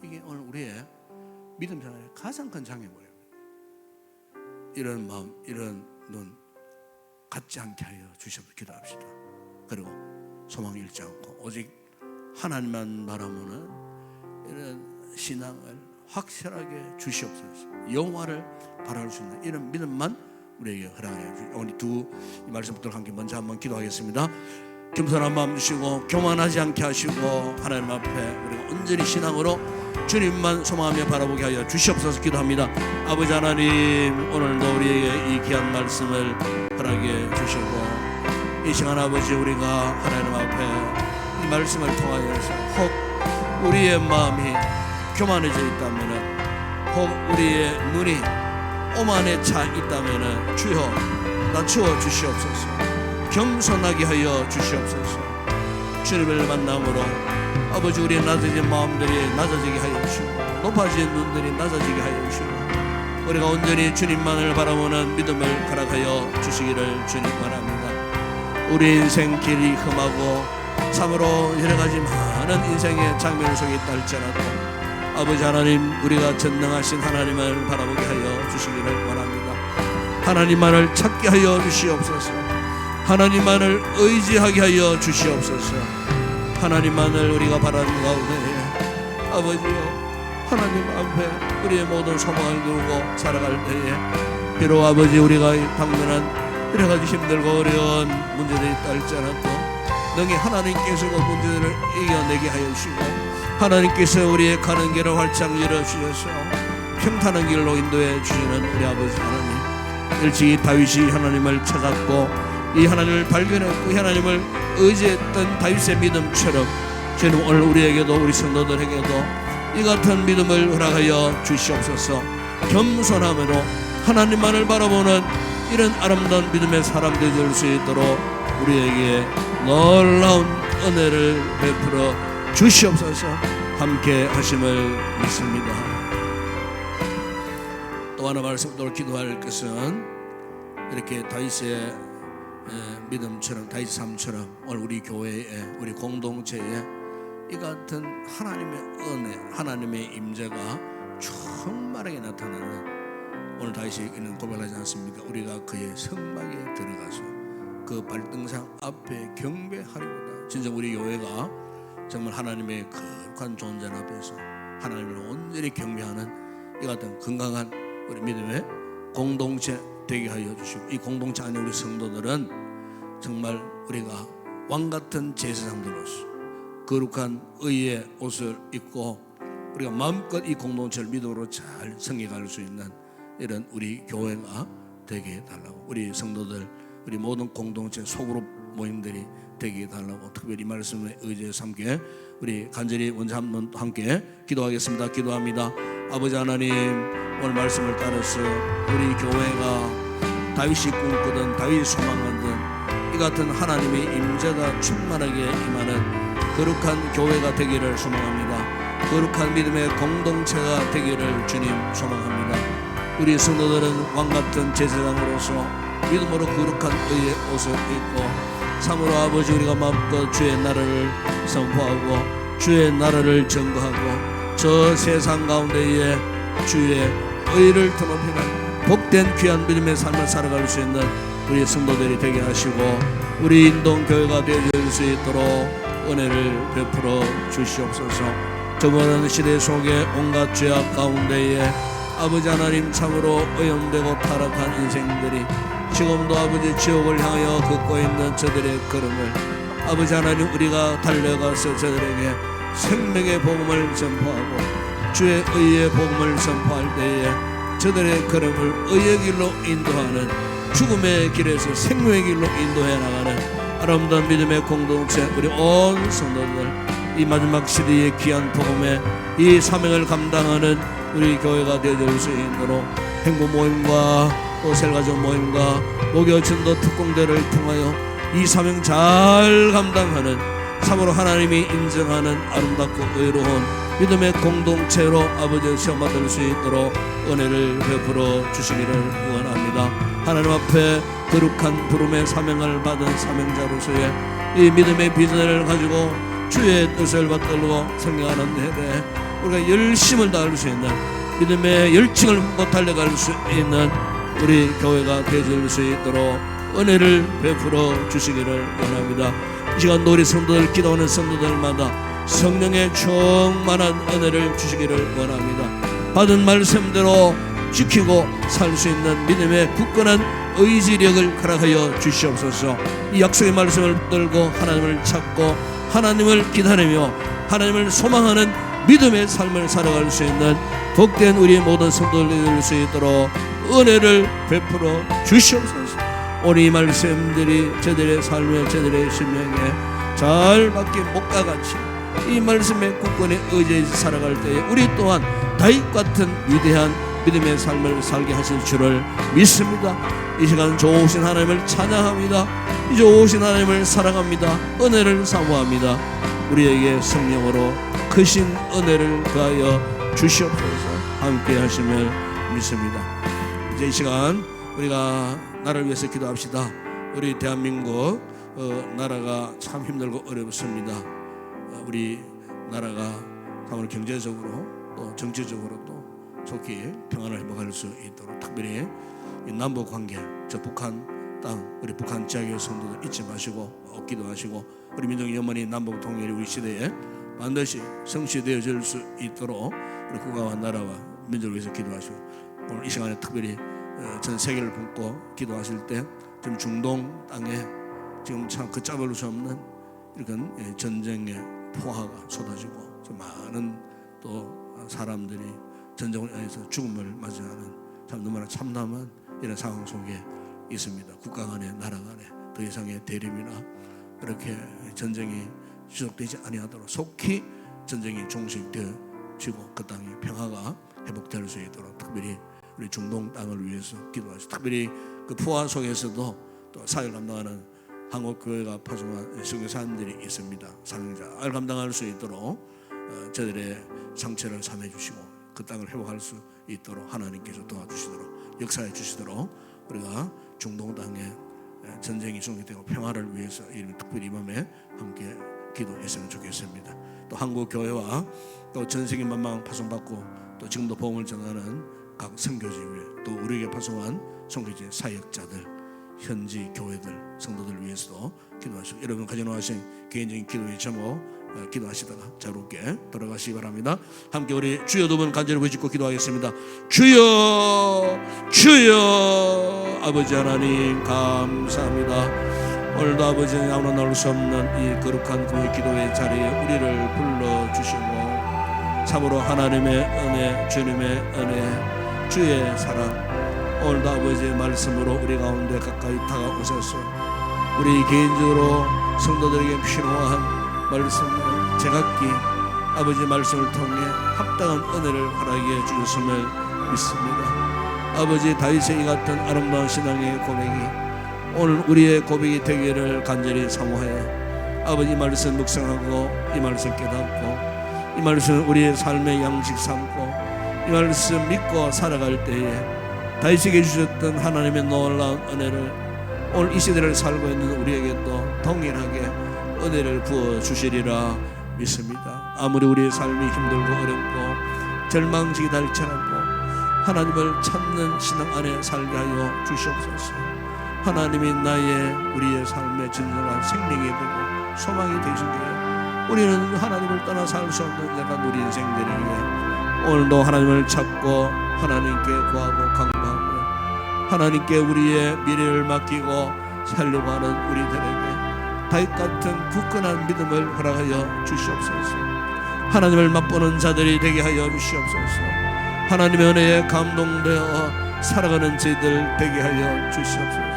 이게 오늘 우리의 믿음 생활의 가장 큰 장애물이에요. 이런 마음, 이런 눈 갖지 않게 하여 주시옵소서. 기도합시다. 그리고 소망 잃지 않고 오직 하나님만 바라보는 이런 신앙을 확실하게 주시옵소서. 영화를 바라볼 수 있는 이런 믿음만 우리에게 허락해 주시옵소서. 오늘 이 말씀 붙들어 함께 먼저 한번 기도하겠습니다. 겸손한 마음 주시고 교만하지 않게 하시고 하나님 앞에 우리가 온전히 신앙으로 주님만 소망하며 바라보게 하여 주시옵소서. 기도합니다. 아버지 하나님, 오늘도 우리에게 이 귀한 말씀을 허락해 주시고 이 시간 아버지 우리가 하나님 앞에 이 말씀을 통하여서 혹 우리의 마음이 교만해져 있다면, 혹 우리의 눈이 오만에 차 있다면 주여 낮추어 주시옵소서. 겸손하게 하여 주시옵소서. 주님을 만남으로 아버지 우리의 낮아진 마음들이 낮아지게 하여 주시고 높아진 눈들이 낮아지게 하여 주시고 우리가 온전히 주님만을 바라보는 믿음을 허락하여 주시기를 주님 바랍니다. 우리 인생 길이 험하고 참으로 여러가지 많은 인생의 장면 속에 있다 할지라도 아버지 하나님, 우리가 전능하신 하나님을 바라보게 하여 주시기를 원합니다. 하나님만을 찾게 하여 주시옵소서. 하나님만을 의지하게 하여 주시옵소서. 하나님만을 우리가 바라는 가운데 아버지요, 하나님 앞에 우리의 모든 소망을 두고 살아갈 때에 비록 아버지 우리가 당면한 여러가지 힘들고 어려운 문제들이 있다 할지라도 능히 하나님께서 그 문제들을 이겨내게 하여 주시고 하나님께서 우리의 가는 길을 활짝 열어주셔서 평탄한 길로 인도해 주시는 우리 아버지 하나님, 일찍이 다윗이 하나님을 찾았고 이 하나님을 발견했고 이 하나님을 의지했던 다윗의 믿음처럼 주님 오늘 우리에게도 우리 성도들에게도 이 같은 믿음을 허락하여 주시옵소서. 겸손함으로 하나님만을 바라보는 이런 아름다운 믿음의 사람들이 될 수 있도록 우리에게 놀라운 은혜를 베풀어 주시옵소서. 함께 하심을 믿습니다. 또 하나 말씀으로 기도할 것은 이렇게 다윗의 믿음처럼 다윗 삶처럼 오늘 우리 교회에 우리 공동체에 이 같은 하나님의 은혜, 하나님의 임재가 충만하게 나타나는 오늘 다윗이 있는 고백하지 않습니까? 우리가 그의 성막에 들어가서 그 발등상 앞에 경배하리로다. 진짜 우리 교회가 정말 하나님의 거룩한 존재 앞에서 하나님을 온전히 경배하는 이 같은 건강한 우리 믿음의 공동체 되게 하여 주시고 이 공동체 안에 우리 성도들은 정말 우리가 왕같은 제사장들로서 거룩한 의의 옷을 입고 우리가 마음껏 이 공동체를 믿음으로 잘 섬겨갈 수 있는 이런 우리 교회가 되게 해달라고, 우리 성도들 우리 모든 공동체 소그룹 모임들이 되게 해달라고 특별히 말씀에 의지해서 함께 우리 간절히 먼저 한번 함께 기도하겠습니다. 기도합니다. 아버지 하나님, 오늘 말씀을 따라서 우리 교회가 다윗이 꿈꾸던 다윗이 소망하던 이 같은 하나님의 임재가 충만하게 임하는 거룩한 교회가 되기를 소망합니다. 거룩한 믿음의 공동체가 되기를 주님 소망합니다. 우리 성도들은 왕같은 제사장으로서 믿음으로 거룩한 의의 옷을 입고 참으로 아버지 우리가 마음껏 주의 나라를 선포하고 주의 나라를 증거하고 저 세상 가운데에 주의 의를 드높이는 복된 귀한 믿음의 삶을 살아갈 수 있는 우리 성도들이 되게 하시고 우리 인동교회가 되어질 수 있도록 은혜를 베풀어 주시옵소서. 저번은 시대 속에 온갖 죄악 가운데에 아버지 하나님 참으로 오염되고 타락한 인생들이 지금도 아버지 지옥을 향하여 걷고 있는 저들의 걸음을 아버지 하나님 우리가 달려가서 저들에게 생명의 복음을 전파하고 주의 의의 복음을 전파할 때에 저들의 걸음을 의의 길로 인도하는 죽음의 길에서 생명의 길로 인도해 나가는 아름다운 믿음의 공동체 우리 온 성도들 이 마지막 시대의 귀한 복음에 이 사명을 감당하는 우리 교회가 되어질 수 있도록 행보 모임과 또 셀가족 모임과 목요 전도 특공대를 통하여 이 사명 잘 감당하는 참으로 하나님이 인정하는 아름답고 의로운 믿음의 공동체로 아버지의 시험 받을 수 있도록 은혜를 베풀어 주시기를 원합니다. 하나님 앞에 거룩한 부름의 사명을 받은 사명자로서의 이 믿음의 비전을 가지고 주의 뜻을 받들고 성행하는 데에 우리가 열심을 다할 수 있는 믿음의 열정을 못 달려갈 수 있는 우리 교회가 되어질 수 있도록 은혜를 베풀어 주시기를 원합니다. 이 시간도 우리 성도들 기도하는 성도들마다 성령의 충만한 은혜를 주시기를 원합니다. 받은 말씀대로 지키고 살 수 있는 믿음의 굳건한 의지력을 허락하여 주시옵소서. 이 약속의 말씀을 붙들고 하나님을 찾고 하나님을 기다리며 하나님을 소망하는 믿음의 삶을 살아갈 수 있는 복된 우리 모든 성도들이 될 수 있도록 은혜를 베풀어 주시옵소서. 오늘 이 말씀들이 저들의 삶에 저들의 심령에 잘 박힌 목과 같이 이 말씀에 굳건히 의지해서 살아갈 때에 우리 또한 다윗 같은 위대한 믿음의 삶을 살게 하실 줄을 믿습니다. 이 시간 좋으신 하나님을 찬양합니다. 이 좋으신 하나님을 사랑합니다. 은혜를 사모합니다. 우리에게 성령으로 크신 은혜를 더하여 주시옵소서. 함께 하심을 믿습니다. 이제 이 시간 우리가 나라를 위해서 기도합시다. 우리 대한민국 나라가 참 힘들고 어렵습니다. 우리 나라가 참으로 경제적으로 또 정치적으로도 좋게 평안을 회복할 수 있도록 특별히 남북 관계, 저 북한 땅, 우리 북한 지역의 성도들 잊지 마시고 기도하시고 우리 민족의 영원히 남북 통일이 우리 시대에 반드시 성취되어질 수 있도록 우리 국가와 나라와 민족을 위해서 기도하시고 오늘 이 시간에 특별히 전 세계를 품고 기도하실 때 지금 중동 땅에 지금 참 걷잡을 수 없는 이런 전쟁의 포화가 쏟아지고 좀 많은 또 사람들이 전쟁을 인해서 죽음을 맞이하는 참 너무나 참담한 이런 상황 속에 있습니다. 국가 간에 나라 간에 더 이상의 대립이나 이렇게 전쟁이 지속되지 아니하도록 속히 전쟁이 종식되어지고 그 땅의 평화가 회복될 수 있도록 특별히 우리 중동 땅을 위해서 기도하시고 특별히 그 포화 속에서도 또 사역을 감당하는 한국 교회가 파송한 선교사님들이 있습니다. 사명자를 감당할 수 있도록 저들의 상처를 삼해 주시고 그 땅을 회복할 수 있도록 하나님께서 도와주시도록 역사해 주시도록 우리가 중동 땅에 전쟁이 종식되고 평화를 위해서 특별히 이 밤에 함께 기도했으면 좋겠습니다. 또 한국 교회와 또 전 세계 만방 파송받고 또 지금도 복음을 전하는 각 선교지 위에 또 우리에게 파송한 선교지 사역자들 현지 교회들 성도들 위해서도 기도하시고 여러분 가져놓으신 개인적인 기도의 제목 기도하시다가 자유롭게 돌아가시기 바랍니다. 함께 우리 주여 두 번 간절히 부르짖고 기도하겠습니다. 주여 주여 아버지 하나님 감사합니다. 오늘도 아버지 아무나 나올 수 없는 이 거룩한 그 기도의 자리에 우리를 불러주시고 참으로 하나님의 은혜 주님의 은혜 주의 사랑 오늘도 아버지의 말씀으로 우리 가운데 가까이 다가오셔서 우리 개인적으로 성도들에게 필요한 말씀을 제각기 아버지 말씀을 통해 합당한 은혜를 허락해 주셨음을 믿습니다. 아버지 다윗의 이 같은 아름다운 신앙의 고백이 오늘 우리의 고백이 되기를 간절히 사모하여 아버지 말씀 묵상하고 이 말씀 깨닫고 이 말씀 우리의 삶의 양식 삼고 이 말씀 믿고 살아갈 때에 다윗에게 주셨던 하나님의 놀라운 은혜를 오늘 이 시대를 살고 있는 우리에게도 동일하게 은혜를 부어주시리라 믿습니다. 아무리 우리의 삶이 힘들고 어렵고 절망지기 달쳐라고 하나님을 찾는 신앙 안에 살게 하여 주시옵소서. 하나님이 나의 우리의 삶의 진정한 생명이 되고 소망이 되시기에 우리는 하나님을 떠나 살 수 없는 약간 우리 인생들에게 오늘도 하나님을 찾고 하나님께 구하고 간구하고 하나님께 우리의 미래를 맡기고 살려고 하는 우리들에게 다윗 같은 굳건한 믿음을 허락하여 주시옵소서. 하나님을 맛보는 자들이 되게 하여 주시옵소서. 하나님의 은혜에 감동되어 살아가는 저희들 되게 하여 주시옵소서.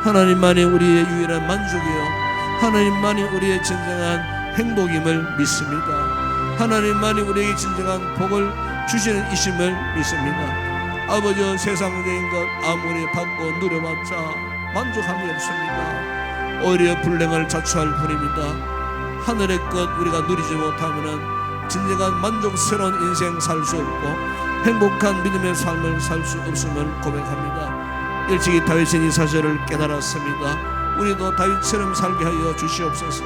하나님만이 우리의 유일한 만족이요 하나님만이 우리의 진정한 행복임을 믿습니다. 하나님만이 우리에게 진정한 복을 주시는 이심을 믿습니다. 아버지, 세상적인 것 아무리 받고 누려봤자 만족함이 없습니다. 오히려 불행을 자초할 뿐입니다. 하늘의 것 우리가 누리지 못하면 진정한 만족스러운 인생 살 수 없고 행복한 믿음의 삶을 살 수 없음을 고백합니다. 일찍이 다윗은 이 사실을 깨달았습니다. 우리도 다윗처럼 살게 하여 주시옵소서.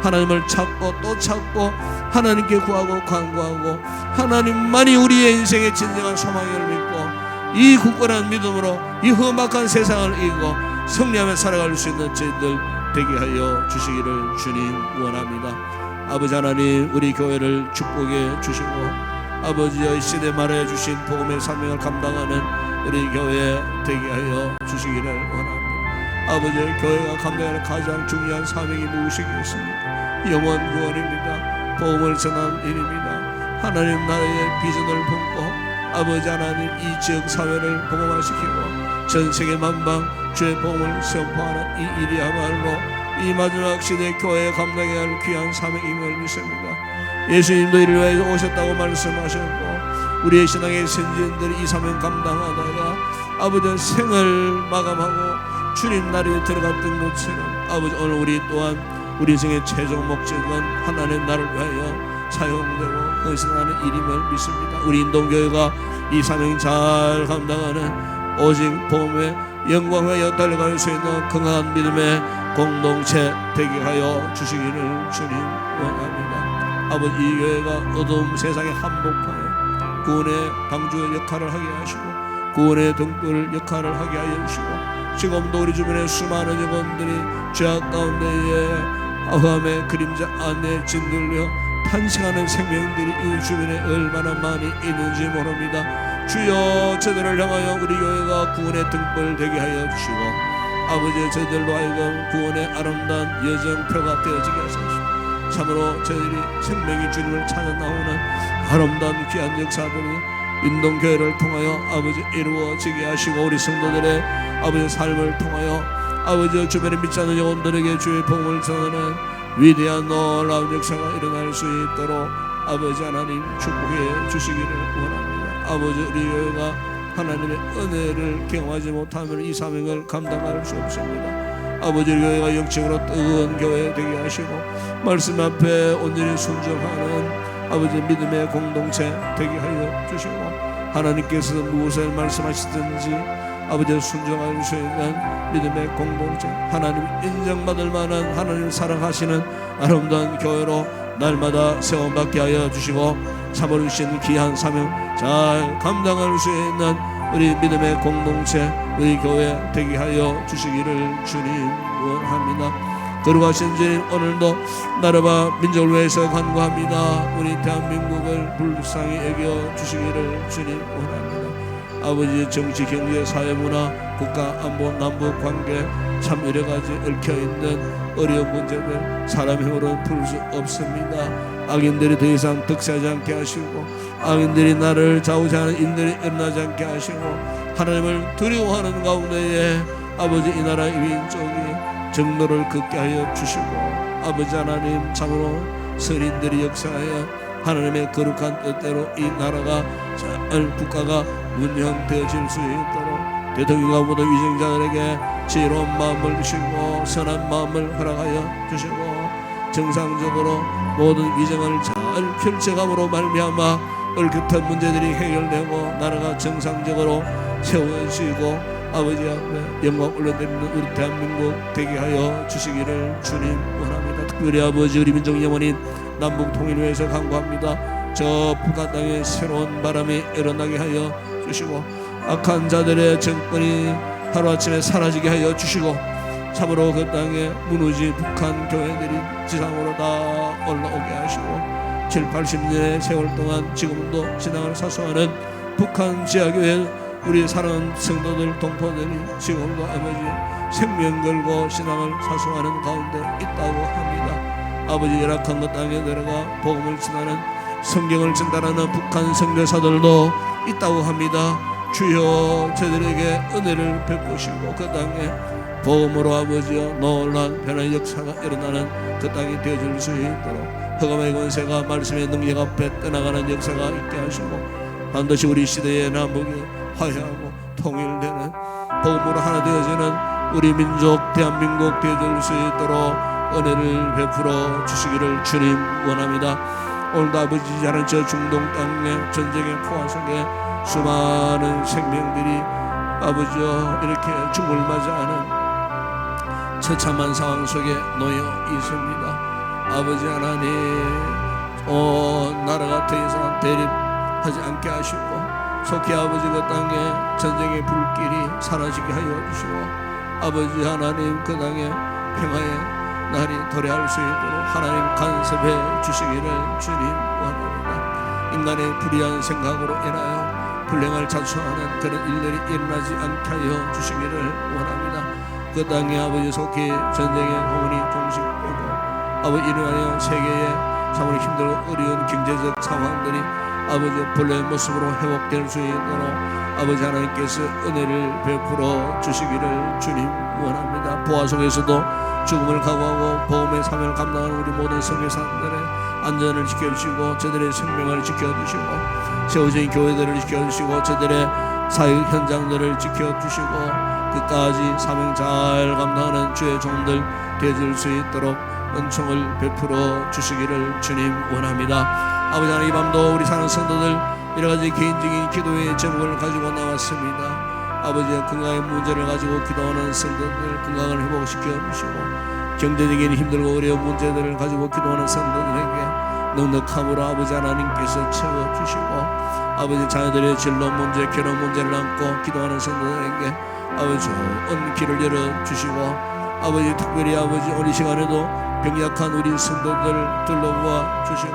하나님을 찾고 또 찾고 하나님께 구하고 간구하고 하나님만이 우리의 인생의 진정한 소망을 믿고 이 굳건한 믿음으로 이 험악한 세상을 이기고 승리하며 살아갈 수 있는 저희들 되게 하여 주시기를 주님 원합니다. 아버지 하나님, 우리 교회를 축복해 주시고 아버지의 시대 말해 주신 복음의 사명을 감당하는 우리 교회 되게 하여 주시기를 원합니다. 아버지, 교회가 감당하는 가장 중요한 사명이 무엇이겠습니까? 영원 구원입니다. 복음을 전하는 일입니다. 하나님 나라의 비전을 품고 아버지 하나님 이 지역 사회를 복음화시키고 전 세계 만방 주의 복음을 선포하는 이 일이야말로 이 마지막 시대 교회에 감당해야 할 귀한 사명임을 믿습니다. 예수님도 이를 위해 오셨다고 말씀하셨고 우리의 신앙의 선지자들이 이 사명 감당하다가 아버지 생을 마감하고 주님 나라에 들어갔던 것처럼 아버지 오늘 우리 또한 우리 인생의 최종 목적은 하나님 나를 위하여 사용되고 헌신하는 일임을 믿습니다. 우리 인동교회가 이 사명 잘 감당하는 오직 복음의 영광에 달려갈 수 있는 건강한 믿음의 공동체 되게 하여 주시기를 주님 원합니다. 아버지, 이 교회가 어두운 세상의 한복판에 구원의 방주 역할을 하게 하시고 구원의 등불 역할을 하게 하여 주시고 지금도 우리 주변에 수많은 영혼들이 죄악 가운데에 아함의 그림자 안에 짓눌려 탄생하는 생명들이 이 주변에 얼마나 많이 있는지 모릅니다. 주여, 저들을 향하여 우리 교회가 구원의 등불 되게 하여 주시고 아버지, 저들로 하여금 구원의 아름다운 여정표가 되어지게 하소서. 참으로 저희들이 생명의 주님을 찾아 나오는 아름다운 귀한 역사들이 인동교회를 통하여 아버지 이루어지게 하시고 우리 성도들의 아버지 삶을 통하여 아버지 주변에 믿지 않는 영혼들에게 주의 복음을 전하는 위대한 놀라운 역사가 일어날 수 있도록 아버지 하나님 축복해 주시기를 원합니다. 아버지, 우리 교회가 하나님의 은혜를 경험하지 못하면 이 사명을 감당할 수 없습니다. 아버지, 우리 교회가 영적으로 뜨거운 교회 되게 하시고 말씀 앞에 온전히 순종하는 아버지 믿음의 공동체 되게 하여 주시고 하나님께서 무엇을 말씀하시든지 아버지 순종할 수 있는 믿음의 공동체, 하나님 인정받을 만한 하나님 사랑하시는 아름다운 교회로 날마다 세움받게 하여 주시고 참으로 주신 귀한 사명 잘 감당할 수 있는 우리 믿음의 공동체, 우리 교회 되게 하여 주시기를 주님 원합니다. 거룩하신 주님, 오늘도 나라와 민족을 위해서 간구합니다. 우리 대한민국을 불쌍히 여겨 주시기를 주님 원합니다. 아버지, 정치, 경제, 사회, 문화, 국가 안보, 남북 관계 참 여러 가지 얽혀있는 어려운 문제들 사람 힘으로는 풀 수 없습니다. 악인들이 더 이상 득세하지 않게 하시고 악인들이 나를 좌우지하는 인들이 일어나지 않게 하시고 하나님을 두려워하는 가운데에 아버지 이 나라의 민족이 정로를 긋게 하여 주시고 아버지 하나님 참으로 선인들이 역사하여 하나님의 거룩한 뜻대로 이 나라가 잘 국가가 운영되어질 수 있도록 대통령과 모든 위정자들에게 지혜로운 마음을 주시고 선한 마음을 허락하여 주시고 정상적으로 모든 위정을 잘 펼쳐감으로 말미암아 얽힌 문제들이 해결되고 나라가 정상적으로 세워지고 아버지 앞에 영광 올려드리는 우리 대한민국 되게 하여 주시기를 주님 원합니다. 특별히 아버지, 우리 민족 영원인 남북 통일을 위해서 간구합니다. 저 북한 땅에 새로운 바람이 일어나게 하여 주시고 악한 자들의 정권이 하루아침에 사라지게 하여 주시고 참으로 그 땅에 무너진 북한 교회들이 지상으로 다 올라오게 하시고 7, 80년의 세월 동안 지금도 신앙을 사수하는 북한 지하교회 우리 사랑하는 성도들 동포들이 지금도 아버지 생명 걸고 신앙을 사수하는 가운데 있다고 합니다. 아버지 열악한 그 땅에 들어가 복음을 전하는 성경을 전달하는 북한 선교사들도 있다고 합니다. 주여 저들에게 은혜를 베푸시고 그 땅에 복음으로 아버지여 놀라운 변화의 역사가 일어나는 그 땅이 되어줄 수 있도록 흑암의 권세가 말씀의 능력 앞에 떠나가는 역사가 있게 하시고 반드시 우리 시대의 남북이 화해하고 통일되는 복음으로 하나 되어지는 우리 민족 대한민국 되어줄 수 있도록 은혜를 베풀어 주시기를 주님 원합니다. 오늘도 아버지 자는 저 중동 땅의 전쟁의 포화 속에 수많은 생명들이 아버지여 이렇게 죽음을 맞이하는 처참한 상황 속에 놓여 있습니다. 아버지 하나님 나라가 더 이상 대립하지 않게 하시고 속히 아버지 그 땅에 전쟁의 불길이 사라지게 하여 주시고 아버지 하나님 그 땅에 평화의 날이 도래할 수 있도록 하나님 간섭해 주시기를 주님 원합니다. 인간의 불의한 생각으로 인하여 불행을 자초하는 그런 일들이 일어나지 않게 하여 주시기를 원합니다. 그 땅에 아버지 속히 전쟁의 혼이 종식되고 아버지 이르하여 세계에 참으로 힘들고 어려운 경제적 상황들이 아버지 본래의 모습으로 회복될 수 있도록 아버지 하나님께서 은혜를 베풀어 주시기를 주님 원합니다. 보아 속에서도 죽음을 각오하고 복음의 사명을 감당하는 우리 모든 선교사들의 안전을 지켜주시고 저들의 생명을 지켜주시고 세워진 교회들을 지켜주시고 저들의 사역 현장들을 지켜주시고 끝까지 사명 잘 감당하는 주의 종들 되어줄 수 있도록 은총을 베풀어 주시기를 주님 원합니다. 아버지 하나님 이 밤도 우리 사는 성도들 여러가지 개인적인 기도의 제목을 가지고 나왔습니다. 아버지의 건강의 문제를 가지고 기도하는 성도들 건강을 회복시켜 주시고 경제적인 힘들고 어려운 문제들을 가지고 기도하는 성도들에게 넉넉함으로 아버지 하나님께서 채워주시고 아버지 자녀들의 진로 문제 결혼 문제를 안고 기도하는 성도들에게 아버지 좋은 길을 열어주시고 아버지 특별히 아버지 오늘 시간에도 병약한 우리 성도들 둘러보아 주시고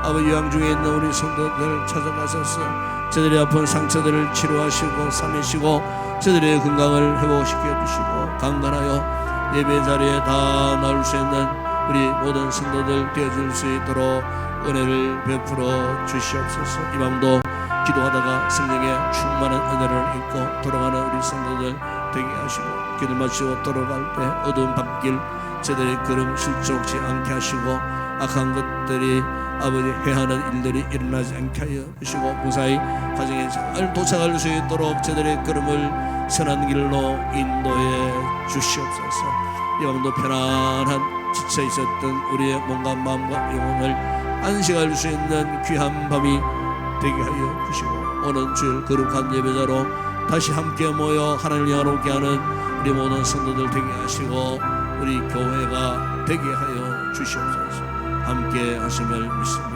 아버지 요양 중에 있는 우리 성도들 찾아가셔서 저들의 아픈 상처들을 치료하시고 삼으시고 저들의 건강을 회복시켜 주시고 강건하여 예배 자리에 다 나올 수 있는 우리 모든 성도들 되어줄 수 있도록 은혜를 베풀어 주시옵소서. 이 밤도 기도하다가 성령의 충만한 은혜를 입고 돌아가는 우리 성도들 되게 하시고 기도 마치고 돌아갈 때 어두운 밤길 저들의 걸음 실족지 않게 하시고 악한 것들이 아버지 해하는 일들이 일어나지 않게 하여 주시고 무사히 가정에 잘 도착할 수 있도록 저들의 걸음을 선한 길로 인도해 주시옵소서. 이 밤도 편안한 지쳐 있었던 우리의 몸과 마음과 영혼을 안식할 수 있는 귀한 밤이 되게 하여 주시고 오늘 주일 거룩한 예배자로 다시 함께 모여 하나님을 영화롭게 하는 우리 모든 성도들 되게 하시고 우리 교회가 되게 하여 주시옵소서. 함께 하심을 믿습니다.